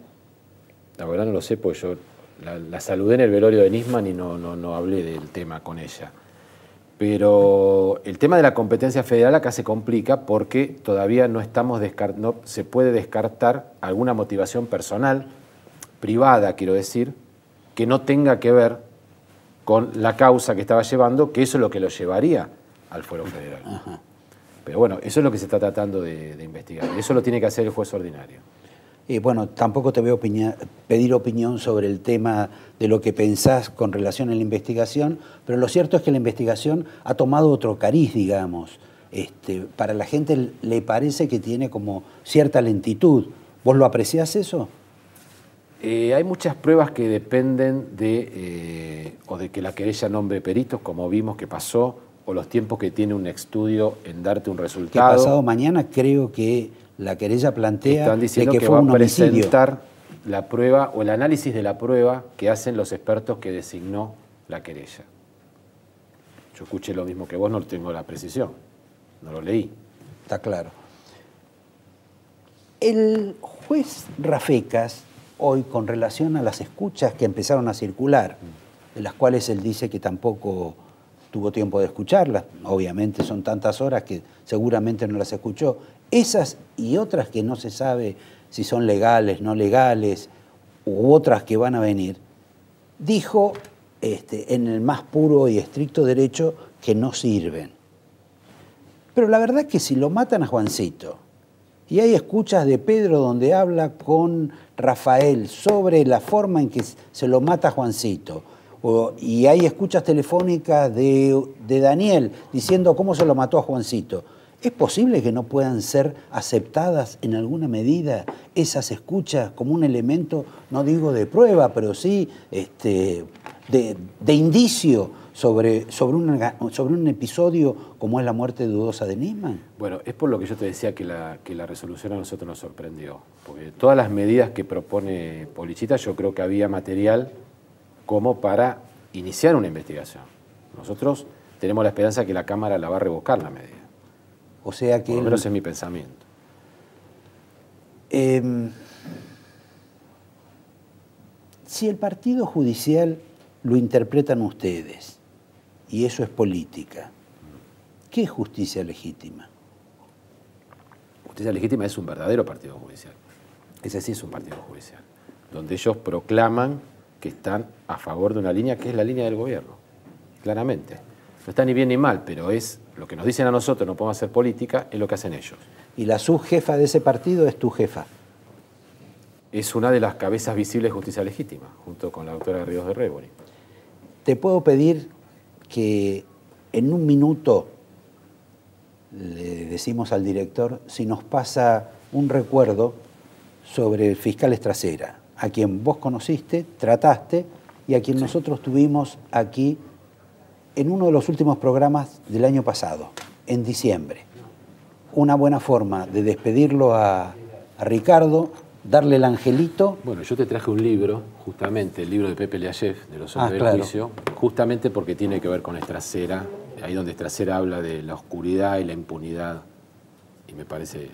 La verdad no lo sé, porque yo la saludé en el velorio de Nisman y no hablé del tema con ella. Pero el tema de la competencia federal acá se complica porque todavía no se puede descartar alguna motivación personal, privada, quiero decir, que no tenga que ver con la causa que estaba llevando, que eso es lo que lo llevaría al fuero federal. Ajá. Pero bueno, eso es lo que se está tratando de investigar. Eso lo tiene que hacer el juez ordinario. Bueno, tampoco te voy a pedir opinión sobre el tema de lo que pensás con relación a la investigación, pero lo cierto es que la investigación ha tomado otro cariz, digamos. Para la gente le parece que tiene como cierta lentitud. ¿Vos lo apreciás eso? Hay muchas pruebas que dependen o de que la querella nombre peritos, como vimos que pasó, o los tiempos que tiene un estudio en darte un resultado. Que pasado mañana creo que la querella plantea de que fue un homicidio. Están diciendo que va a presentar la prueba o el análisis de la prueba que hacen los expertos que designó la querella. Yo escuché lo mismo que vos, no tengo la precisión, no lo leí. Está claro. El juez Rafecas, hoy con relación a las escuchas que empezaron a circular, de las cuales él dice que tampoco tuvo tiempo de escucharlas, obviamente son tantas horas que seguramente no las escuchó, esas y otras que no se sabe si son legales, no legales, u otras que van a venir, dijo en el más puro y estricto derecho que no sirven. Pero la verdad es que si lo matan a Juancito, y hay escuchas de Pedro donde habla con Rafael sobre la forma en que se lo mata a Juancito, y hay escuchas telefónicas de Daniel diciendo cómo se lo mató a Juancito, ¿es posible que no puedan ser aceptadas en alguna medida esas escuchas como un elemento, no digo de prueba, pero sí de indicio sobre un episodio como es la muerte dudosa de Nisman? Bueno, es por lo que yo te decía que la resolución a nosotros nos sorprendió, porque todas las medidas que propone Polichita yo creo que había material como para iniciar una investigación. Nosotros tenemos la esperanza que la Cámara la va a revocar la medida. O sea que... Por lo menos es mi pensamiento. Si el partido judicial lo interpretan ustedes, y eso es política, ¿qué es justicia legítima? Justicia legítima es un verdadero partido judicial. Ese sí es un partido judicial, donde ellos proclaman que están a favor de una línea que es la línea del gobierno, claramente. No está ni bien ni mal, pero es lo que nos dicen a nosotros, no podemos hacer política, es lo que hacen ellos. Y la subjefa de ese partido es tu jefa. Es una de las cabezas visibles de justicia legítima, junto con la doctora Ríos de Rébori. Te puedo pedir que en un minuto le decimos al director si nos pasa un recuerdo sobre el fiscal Estracera, a quien vos conociste, trataste y a quien nosotros tuvimos aquí en uno de los últimos programas del año pasado, en diciembre. Una buena forma de despedirlo a Ricardo, darle el angelito. Bueno, yo te traje un libro, justamente, el libro de Pepe Liayev, de los hombres del juicio, justamente porque tiene que ver con Estracera, ahí donde Estracera habla de la oscuridad y la impunidad, y me parece...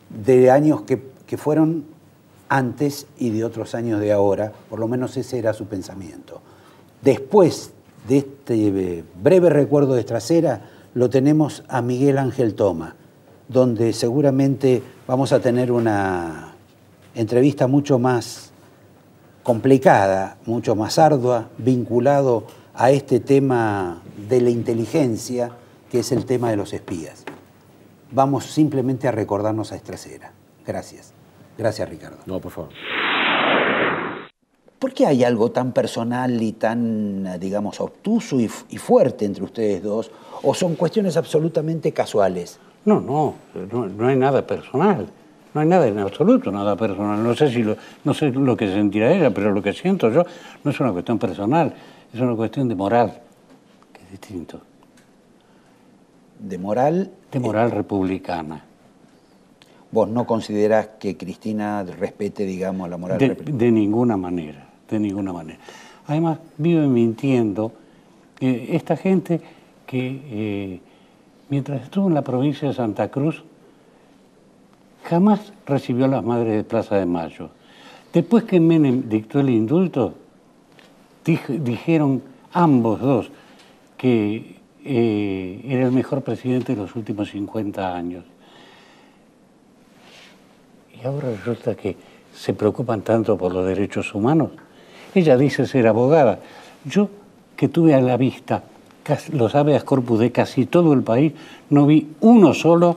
De años que fueron antes y de otros años de ahora, por lo menos ese era su pensamiento. Después de este breve recuerdo de Estracera, lo tenemos a Miguel Ángel Toma, donde seguramente vamos a tener una entrevista mucho más complicada, mucho más ardua, vinculado a este tema de la inteligencia, que es el tema de los espías. Vamos simplemente a recordarnos a Estracera. Gracias. Gracias, Ricardo. No, por favor. ¿Por qué hay algo tan personal y tan, digamos, obtuso y fuerte entre ustedes dos? ¿O son cuestiones absolutamente casuales? No hay nada personal. No hay nada en absoluto, nada personal. No sé lo que sentirá ella, pero lo que siento yo no es una cuestión personal, es una cuestión de moral, que es distinto. ¿De moral? De moral republicana. ¿Vos no considerás que Cristina respete, digamos, la moral republicana? De ninguna manera, de ninguna manera. Además, vive mintiendo esta gente que mientras estuvo en la provincia de Santa Cruz, jamás recibió a las madres de Plaza de Mayo. Después que Menem dictó el indulto, dijeron ambos dos que era el mejor presidente de los últimos 50 años. Y ahora resulta que se preocupan tanto por los derechos humanos. Ella dice ser abogada. Yo, que tuve a la vista los habeas corpus de casi todo el país, no vi uno solo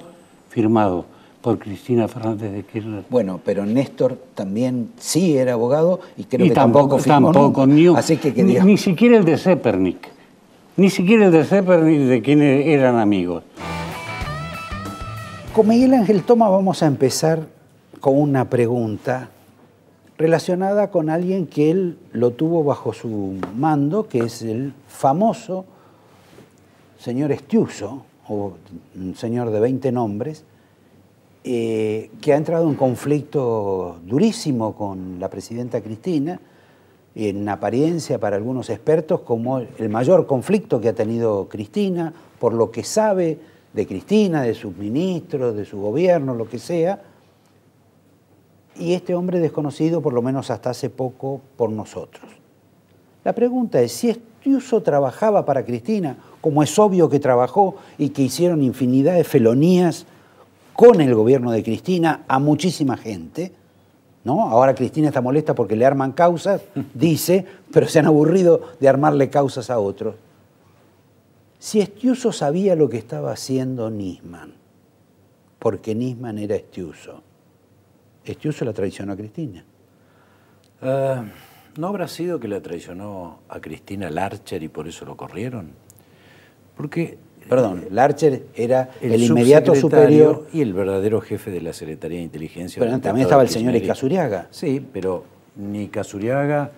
firmado por Cristina Fernández de Kirchner. Bueno, pero Néstor también sí era abogado y creo que tampoco firmó nunca. Así que ni siquiera el de Zepernik. Ni siquiera el de Zepernik, de quienes eran amigos. Con Miguel Ángel Toma vamos a empezar con una pregunta relacionada con alguien que él lo tuvo bajo su mando, que es el famoso señor Estiuso, o un señor de 20 nombres, que ha entrado en conflicto durísimo con la presidenta Cristina, en apariencia para algunos expertos como el mayor conflicto que ha tenido Cristina, por lo que sabe de Cristina, de sus ministros, de su gobierno, lo que sea, y este hombre desconocido, por lo menos hasta hace poco, por nosotros. La pregunta es, si Estiuso trabajaba para Cristina, como es obvio que trabajó y que hicieron infinidad de felonías con el gobierno de Cristina a muchísima gente, ¿no? Ahora Cristina está molesta porque le arman causas, dice, pero se han aburrido de armarle causas a otros. Si Estiuso sabía lo que estaba haciendo Nisman, porque Nisman era Estiuso, Estiuso la traicionó a Cristina. ¿No habrá sido que la traicionó a Cristina Larcher y por eso lo corrieron? Porque... Perdón, Larcher era el inmediato superior. Y el verdadero jefe de la Secretaría de Inteligencia. Pero también estaba el señor Icazuriaga. Sí, pero ni Casuriaga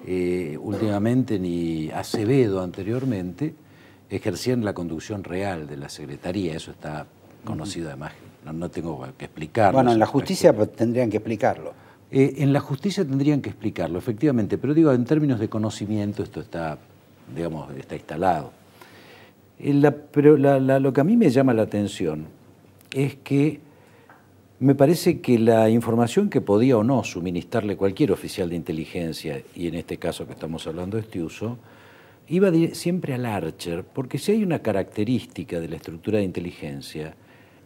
últimamente ni Acevedo anteriormente ejercían la conducción real de la Secretaría. Eso está conocido además, no tengo que explicarlo. Bueno, en la justicia tendrían que explicarlo. En la justicia tendrían que explicarlo, efectivamente, pero digo, en términos de conocimiento esto está digamos, está instalado. Pero lo que a mí me llama la atención es que me parece que la información que podía o no suministrarle cualquier oficial de inteligencia, y en este caso que estamos hablando de Estiuso, iba siempre al Archer, porque si hay una característica de la estructura de inteligencia,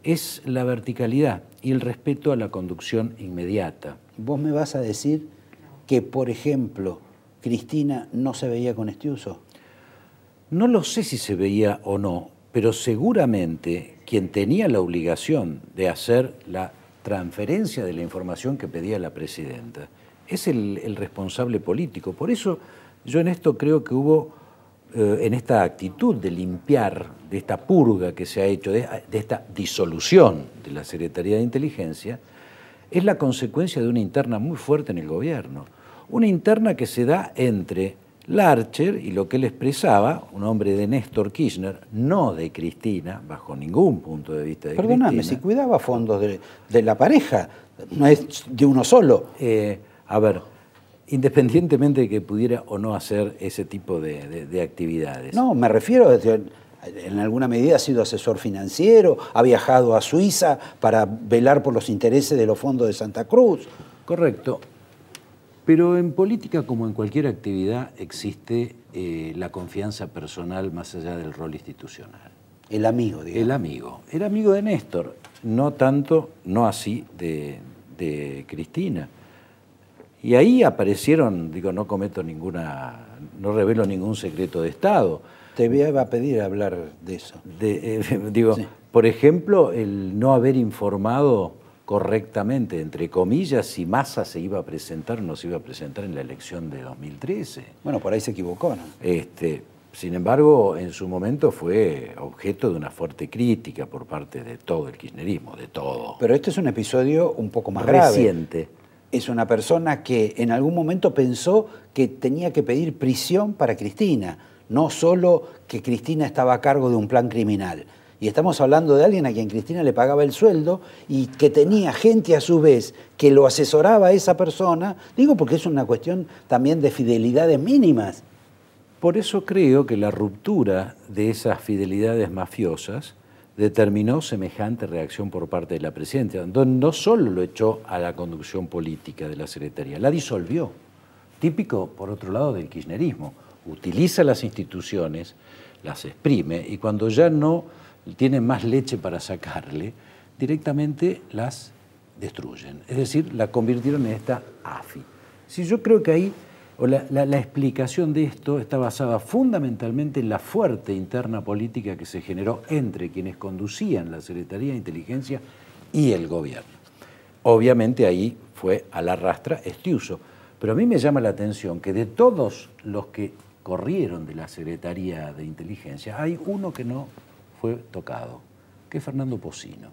es la verticalidad y el respeto a la conducción inmediata. ¿Vos me vas a decir que, por ejemplo, Cristina no se veía con Estiuso? No lo sé si se veía o no, pero seguramente quien tenía la obligación de hacer la transferencia de la información que pedía la presidenta es el responsable político. Por eso yo en esto creo que hubo, en esta actitud de limpiar, de esta purga que se ha hecho, de esta disolución de la Secretaría de Inteligencia, es la consecuencia de una interna muy fuerte en el gobierno. Una interna que se da entre Larcher y lo que él expresaba, un hombre de Néstor Kirchner, no de Cristina, bajo ningún punto de vista de Perdóname, Cristina. si cuidaba fondos de la pareja, no es de uno solo. A ver, independientemente de que pudiera o no hacer ese tipo de actividades. No, me refiero, en alguna medida ha sido asesor financiero, ha viajado a Suiza para velar por los intereses de los fondos de Santa Cruz. Correcto. Pero en política, como en cualquier actividad, existe la confianza personal más allá del rol institucional. El amigo, digamos. El amigo. Era amigo de Néstor, no tanto, no así de Cristina. Y ahí aparecieron, digo, no revelo ningún secreto de Estado. Te iba a pedir hablar de eso. Sí. Por ejemplo, el no haber informado correctamente, entre comillas, si Massa se iba a presentar o no se iba a presentar en la elección de 2013. Bueno, por ahí se equivocó, ¿no? Sin embargo, en su momento fue objeto de una fuerte crítica por parte de todo el kirchnerismo, de todo. Pero este es un episodio un poco más reciente. Grave. Es una persona que en algún momento pensó que tenía que pedir prisión para Cristina, no solo que Cristina estaba a cargo de un plan criminal. Y estamos hablando de alguien a quien Cristina le pagaba el sueldo y que tenía gente a su vez que lo asesoraba a esa persona, digo porque es una cuestión también de fidelidades mínimas. Por eso creo que la ruptura de esas fidelidades mafiosas determinó semejante reacción por parte de la presidenta, donde no solo lo echó a la conducción política de la Secretaría, la disolvió. Típico, por otro lado, del kirchnerismo. Utiliza las instituciones, las exprime y cuando ya no tiene más leche para sacarle, directamente las destruyen. Es decir, la convirtieron en esta AFI. Sí, yo creo que ahí la explicación de esto está basada fundamentalmente en la fuerte interna política que se generó entre quienes conducían la Secretaría de Inteligencia y el gobierno. Obviamente ahí fue a la rastra Estiuso, pero a mí me llama la atención que de todos los que corrieron de la Secretaría de Inteligencia, hay uno que no fue tocado, que es Fernando Pocino.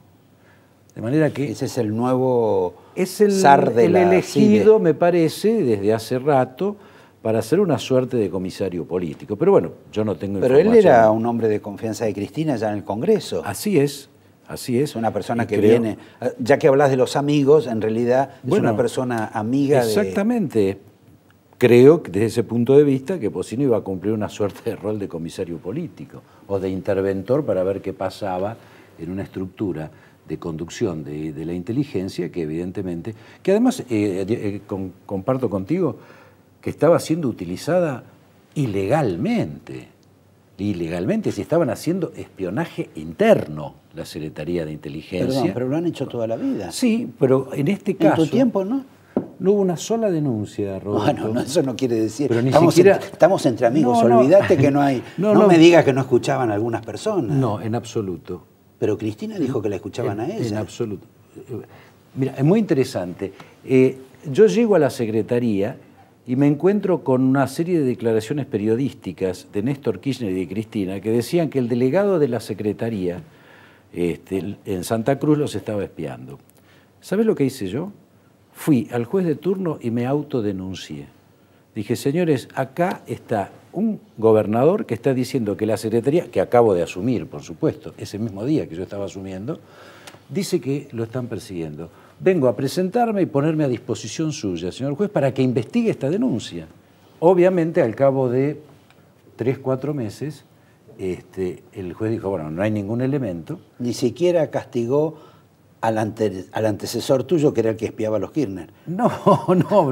De manera que ese es el nuevo zar de la elegido, CIDE. Me parece, desde hace rato, para ser una suerte de comisario político. Pero bueno, yo no tengo información. Pero él era un hombre de confianza de Cristina ya en el Congreso. Así es. Es una persona que viene, ya que hablas de los amigos, en realidad es una persona amiga exactamente. Creo que desde ese punto de vista que Pocino iba a cumplir una suerte de rol de comisario político o de interventor para ver qué pasaba en una estructura de conducción de la inteligencia que evidentemente, que además comparto contigo, que estaba siendo utilizada ilegalmente, si estaban haciendo espionaje interno la Secretaría de Inteligencia. Perdón, pero lo han hecho toda la vida. Sí, pero en este caso... En tu tiempo, ¿no? No hubo una sola denuncia, Roberto. Bueno, no, eso no quiere decir. Pero ni siquiera... estamos entre amigos, olvídate que no hay... No me digas que no escuchaban a algunas personas. No, en absoluto. Pero Cristina dijo que la escuchaban a ella. En absoluto. Mira, es muy interesante. Yo llego a la Secretaría y me encuentro con una serie de declaraciones periodísticas de Néstor Kirchner y de Cristina que decían que el delegado de la Secretaría en Santa Cruz los estaba espiando. ¿Sabes lo que hice yo? Fui al juez de turno y me autodenuncié. Dije, señores, acá está un gobernador que está diciendo que la Secretaría, que acabo de asumir, por supuesto, ese mismo día que yo estaba asumiendo, dice que lo están persiguiendo. Vengo a presentarme y ponerme a disposición suya, señor juez, para que investigue esta denuncia. Obviamente, al cabo de 3, 4 meses, el juez dijo, bueno, no hay ningún elemento. Ni siquiera castigó al antecesor tuyo, que era el que espiaba a los Kirchner. No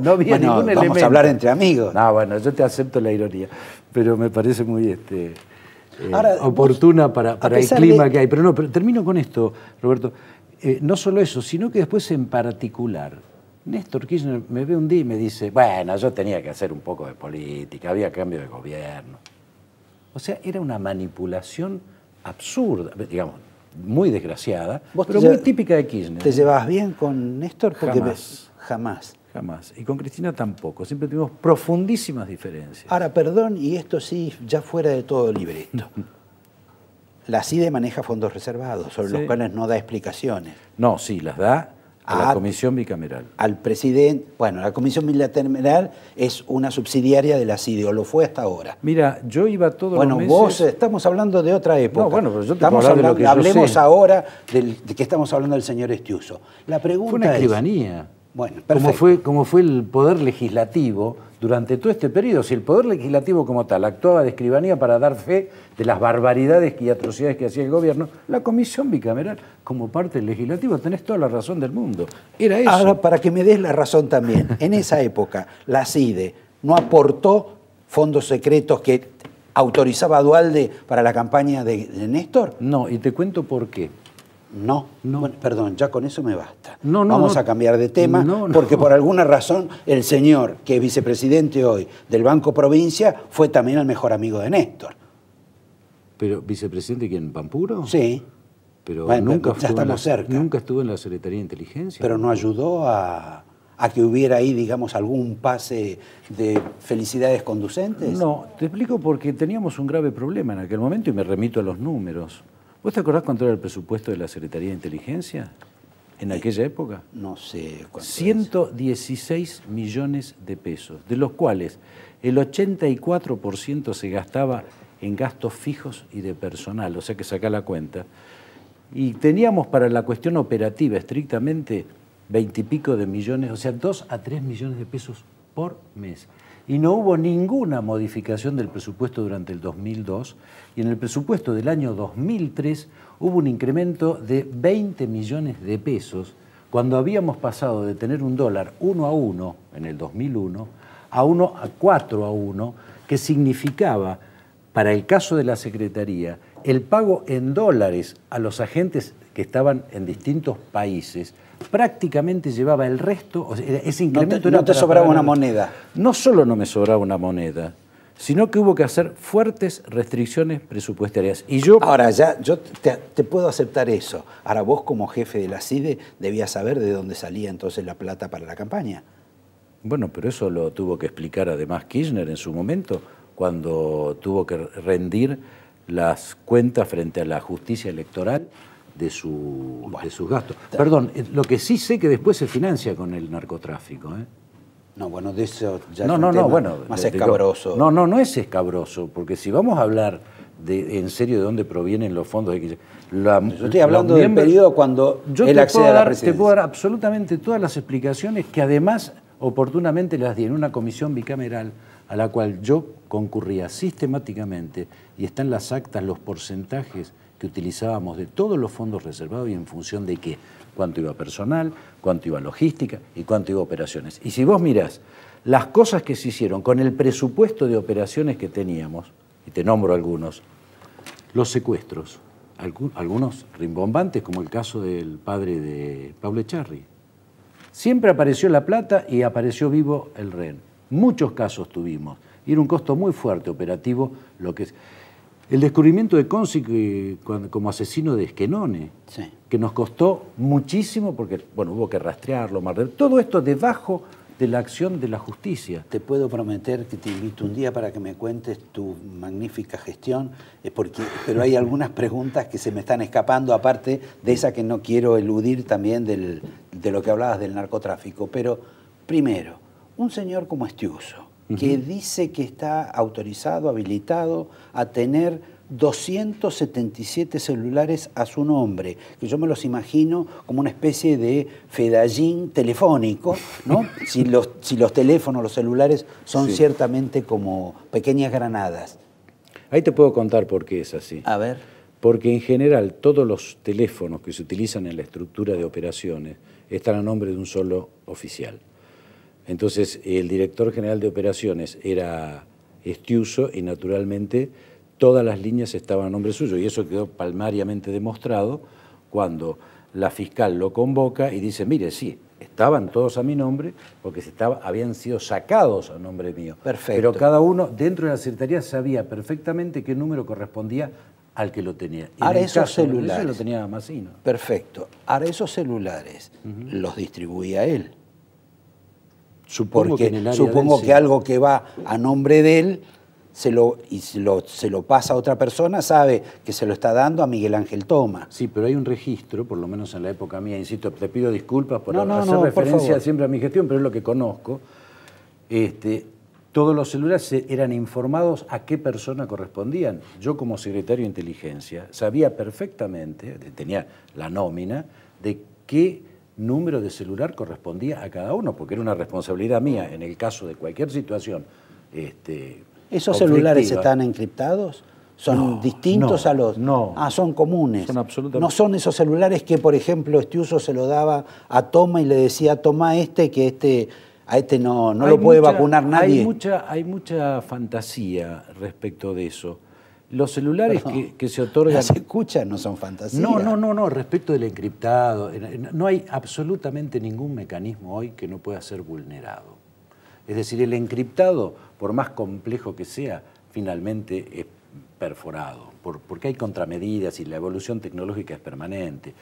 había ningún elemento. Vamos a hablar entre amigos. No, bueno, yo te acepto la ironía, pero me parece muy Ahora, oportuna para el pesar clima que hay. Pero termino con esto, Roberto. No solo eso, sino que después en particular, Néstor Kirchner me ve un día y me dice, bueno, yo tenía que hacer un poco de política, había cambio de gobierno. O sea, era una manipulación absurda, digamos, muy desgraciada, pero muy típica de Kirchner. ¿Te llevabas bien con Néstor? Porque Jamás. Jamás. Y con Cristina tampoco. Siempre tuvimos profundísimas diferencias. Ahora, perdón, y esto sí, ya fuera de todo libreto. La CIDE maneja fondos reservados, sobre los cuales no da explicaciones. No, sí, las da a la Comisión Bicameral. Al presidente, bueno, la Comisión Bicameral es una subsidiaria de la CIDE, o lo fue hasta ahora. Mira, yo iba todos los meses... Bueno, vos, estamos hablando de otra época. No, bueno, pero yo te estamos puedo hablar de lo que yo hablemos sé. ahora de que estamos hablando del señor Estiuso. La pregunta fue una escribanía. Bueno, perfecto. Como fue el Poder Legislativo durante todo este periodo. Si el Poder Legislativo como tal actuaba de escribanía para dar fe de las barbaridades y atrocidades que hacía el gobierno, la Comisión Bicameral, como parte del Legislativo, tenés toda la razón del mundo. Era eso. Ahora, para que me des la razón también, en esa época la CIDE no aportó fondos secretos que autorizaba a Duhalde para la campaña de Néstor. No, y te cuento por qué. No. Bueno, perdón, ya con eso me basta. No, Vamos a cambiar de tema, porque por alguna razón el señor, que es vicepresidente hoy del Banco Provincia, fue también el mejor amigo de Néstor. ¿Pero vicepresidente quién? ¿Pampuro? Sí. Pero bueno, nunca, ya estamos cerca. Nunca estuvo en la Secretaría de Inteligencia. Pero no ayudó a que hubiera ahí, digamos, algún pase de felicidades conducentes. No, te explico porque teníamos un grave problema en aquel momento y me remito a los números. ¿Vos te acordás cuánto era el presupuesto de la Secretaría de Inteligencia en aquella época? No sé. 116 millones de pesos, de los cuales el 84% se gastaba en gastos fijos y de personal, o sea que saca la cuenta. Y teníamos para la cuestión operativa estrictamente 20 y pico de millones, o sea, 2 a 3 millones de pesos por mes. Y no hubo ninguna modificación del presupuesto durante el 2002, y en el presupuesto del año 2003 hubo un incremento de 20 millones de pesos, cuando habíamos pasado de tener un dólar 1 a 1 en el 2001 a 1 a 4 a 1, que significaba, para el caso de la Secretaría, el pago en dólares a los agentes que estaban en distintos países, prácticamente llevaba el resto, o sea, ese incremento no te sobraba una moneda. No solo no me sobraba una moneda, sino que hubo que hacer fuertes restricciones presupuestarias. Y yo... Ahora, ya yo te puedo aceptar eso. Ahora, vos como jefe de la CIDE debías saber de dónde salía entonces la plata para la campaña. Bueno, pero eso lo tuvo que explicar además Kirchner en su momento, cuando tuvo que rendir las cuentas frente a la justicia electoral de sus gastos. Perdón, lo que sí sé que después se financia con el narcotráfico. No, bueno, de eso ya es un tema más escabroso. No es escabroso, porque si vamos a hablar en serio de dónde provienen los fondos de yo estoy hablando del periodo cuando él accede a la presidencia. Te puedo dar absolutamente todas las explicaciones que además oportunamente las di en una comisión bicameral a la cual yo concurría sistemáticamente, y están las actas, los porcentajes que utilizábamos de todos los fondos reservados y en función de qué, cuánto iba personal, cuánto iba logística y cuánto iba operaciones. Y si vos mirás las cosas que se hicieron con el presupuesto de operaciones que teníamos, y te nombro algunos, los secuestros, algunos rimbombantes, como el caso del padre de Pablo Echarri. Siempre apareció la plata y apareció vivo el rehén. Muchos casos tuvimos, y era un costo muy fuerte operativo lo que es. El descubrimiento de Consig como asesino de Esquenone, sí, que nos costó muchísimo porque, bueno, hubo que rastrearlo, todo esto debajo de la acción de la justicia. Te puedo prometer que te invito un día para que me cuentes tu magnífica gestión, pero hay algunas preguntas que se me están escapando, aparte de esa que no quiero eludir también de lo que hablabas del narcotráfico. Pero, primero, un señor como Estiuso, que dice que está autorizado, habilitado a tener 277 celulares a su nombre, que yo me los imagino como una especie de fedallín telefónico, ¿no? si los teléfonos, los celulares son ciertamente como pequeñas granadas. Ahí te puedo contar por qué es así. A ver. Porque en general todos los teléfonos que se utilizan en la estructura de operaciones están a nombre de un solo oficial. Entonces, el director general de operaciones era Estiuso y naturalmente todas las líneas estaban a nombre suyo, y eso quedó palmariamente demostrado cuando la fiscal lo convoca y dice, mire, sí, estaban todos a mi nombre porque habían sido sacados a nombre mío. Perfecto. Pero cada uno dentro de la secretaría sabía perfectamente qué número correspondía al que lo tenía. Ahora esos celulares. Eso lo tenía Massino. Perfecto. Ahora esos celulares los distribuía él. Supongo Porque que en el área supongo de él, que algo que va a nombre de él se lo pasa a otra persona, sabe que se lo está dando a Miguel Ángel Toma. Sí, pero hay un registro, por lo menos en la época mía, insisto, te pido disculpas por No, hacer por referencia favor. siempre a mi gestión, pero es lo que conozco. Todos los celulares eran informados a qué persona correspondían. Yo como secretario de inteligencia sabía perfectamente, tenía la nómina, de qué número de celular correspondía a cada uno, porque era una responsabilidad mía en el caso de cualquier situación. ¿Esos conflictiva. celulares están encriptados? ¿Son No, distintos no, a los...? no. Ah, son comunes. Son absolutamente- No son esos celulares que, por ejemplo, Estiuso se lo daba a Toma y le decía, toma que a este no Hay lo puede mucha- vacunar nadie. Hay mucha fantasía respecto de eso. Los celulares Perdón, que se otorgan... Las escuchas no son fantasía. No, respecto del encriptado. No hay absolutamente ningún mecanismo hoy que no pueda ser vulnerado. Es decir, el encriptado, por más complejo que sea, finalmente es perforado, porque hay contramedidas y la evolución tecnológica es permanente.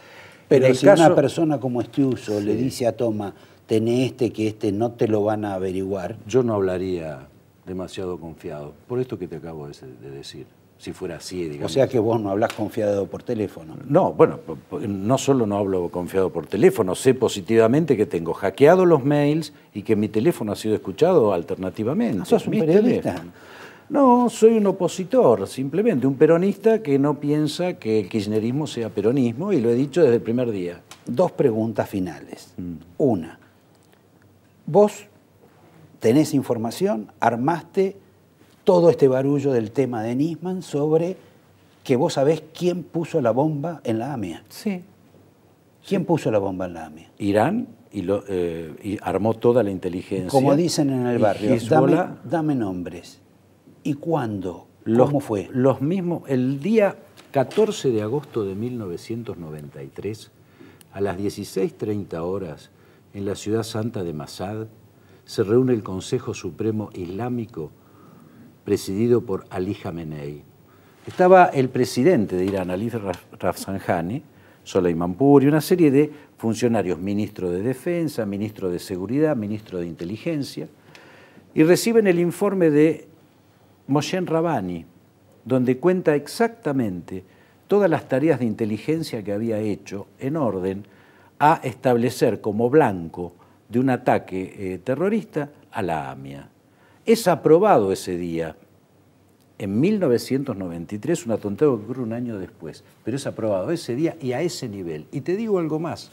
Pero En el si caso- una persona como Estiuso le dice a Toma, tené que no te lo van a averiguar, Yo no hablaría demasiado confiado, por esto que te acabo de decir, si fuera así, digamos. o sea que vos no hablás confiado por teléfono. No, bueno, no solo no hablo confiado por teléfono, sé positivamente que tengo hackeado los mails y que mi teléfono ha sido escuchado alternativamente. ¿No sos un Mis periodista? teléfonos. No, soy un opositor, simplemente, un peronista que no piensa que el kirchnerismo sea peronismo, y lo he dicho desde el primer día. Dos preguntas finales. Una, vos tenés información, armaste todo este barullo del tema de Nisman sobre que vos sabés quién puso la bomba en la AMIA. Sí. ¿Quién puso la bomba en la AMIA? Irán y armó toda la inteligencia. Como dicen en el y barrio, Hezbollah, dame nombres. ¿Y cuándo? los- ¿Cómo fue? Los mismos, el día 14 de agosto de 1993, a las 16:30 horas, en la ciudad santa de Masad, se reúne el Consejo Supremo Islámico presidido por Ali Khamenei. Estaba el presidente de Irán, Ali Rafsanjani, Soleimanpur, y una serie de funcionarios, ministro de Defensa, ministro de Seguridad, ministro de Inteligencia, y reciben el informe de Moshe Rabbani, donde cuenta exactamente todas las tareas de inteligencia que había hecho en orden a establecer como blanco de un ataque terrorista a la AMIA. Es aprobado ese día, en 1993, un atentado que ocurre un año después, pero es aprobado ese día y a ese nivel. Y te digo algo más,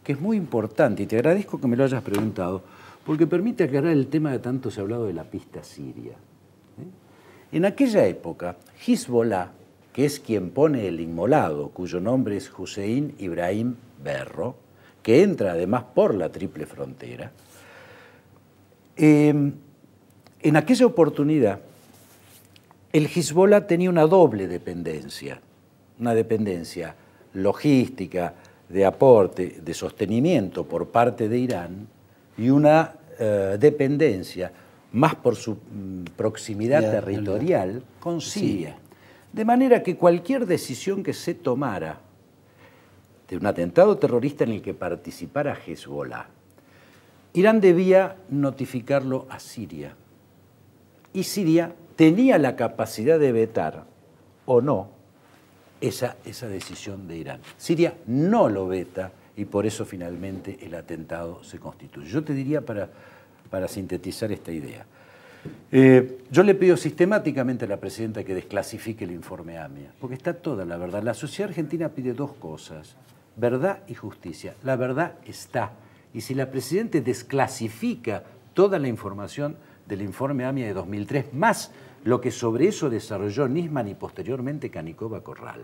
que es muy importante, y te agradezco que me lo hayas preguntado, porque permite aclarar el tema de tanto se ha hablado de la pista siria. En aquella época, Hezbollah, que es quien pone el inmolado, cuyo nombre es Hussein Ibrahim Berro, que entra además por la triple frontera, en aquella oportunidad, el Hezbollah tenía una doble dependencia, una dependencia logística, de aporte, de sostenimiento por parte de Irán, y una dependencia más por su proximidad territorial con Siria. De manera que cualquier decisión que se tomara de un atentado terrorista en el que participara Hezbollah, Irán debía notificarlo a Siria. Y Siria tenía la capacidad de vetar o no esa decisión de Irán. Siria no lo veta y por eso finalmente el atentado se constituye. Yo te diría para sintetizar esta idea. Yo le pido sistemáticamente a la presidenta que desclasifique el informe AMIA, porque está toda la verdad. La sociedad argentina pide dos cosas, verdad y justicia. La verdad está. Y si la presidenta desclasifica toda la información, del informe AMIA de 2003, más lo que sobre eso desarrolló Nisman y posteriormente Canicova Corral,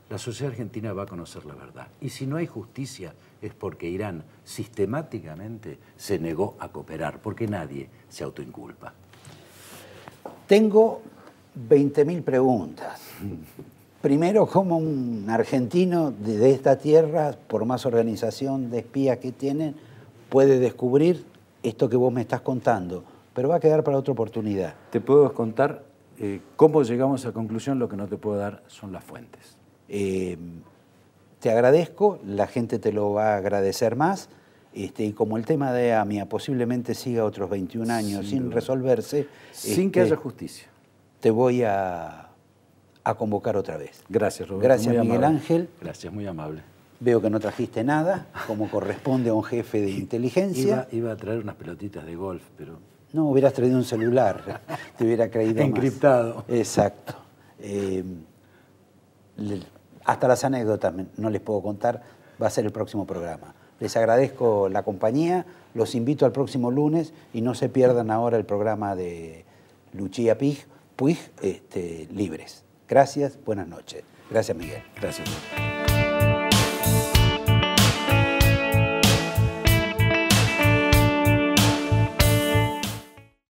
la sociedad argentina va a conocer la verdad. Y si no hay justicia es porque Irán sistemáticamente se negó a cooperar, porque nadie se autoinculpa. Tengo 20.000 preguntas. Primero, ¿cómo un argentino de esta tierra, por más organización de espías que tienen, puede descubrir esto que vos me estás contando? Pero va a quedar para otra oportunidad. Te puedo contar cómo llegamos a esa conclusión, lo que no te puedo dar son las fuentes. Te agradezco, la gente te lo va a agradecer más, y como el tema de AMIA posiblemente siga otros 21 años sin resolverse, sin que haya justicia, te voy a convocar otra vez. Gracias, Roberto. Gracias, muy Miguel amable. Ángel. Gracias, muy amable. Veo que no trajiste nada, como corresponde a un jefe de inteligencia. Iba a traer unas pelotitas de golf, pero... No, hubieras traído un celular, te hubiera creído encriptado. Más. Exacto. Hasta las anécdotas no les puedo contar, va a ser el próximo programa. Les agradezco la compañía, los invito al próximo lunes y no se pierdan ahora el programa de Lucía Puig, Libres. Gracias, buenas noches. Gracias, Miguel. Gracias.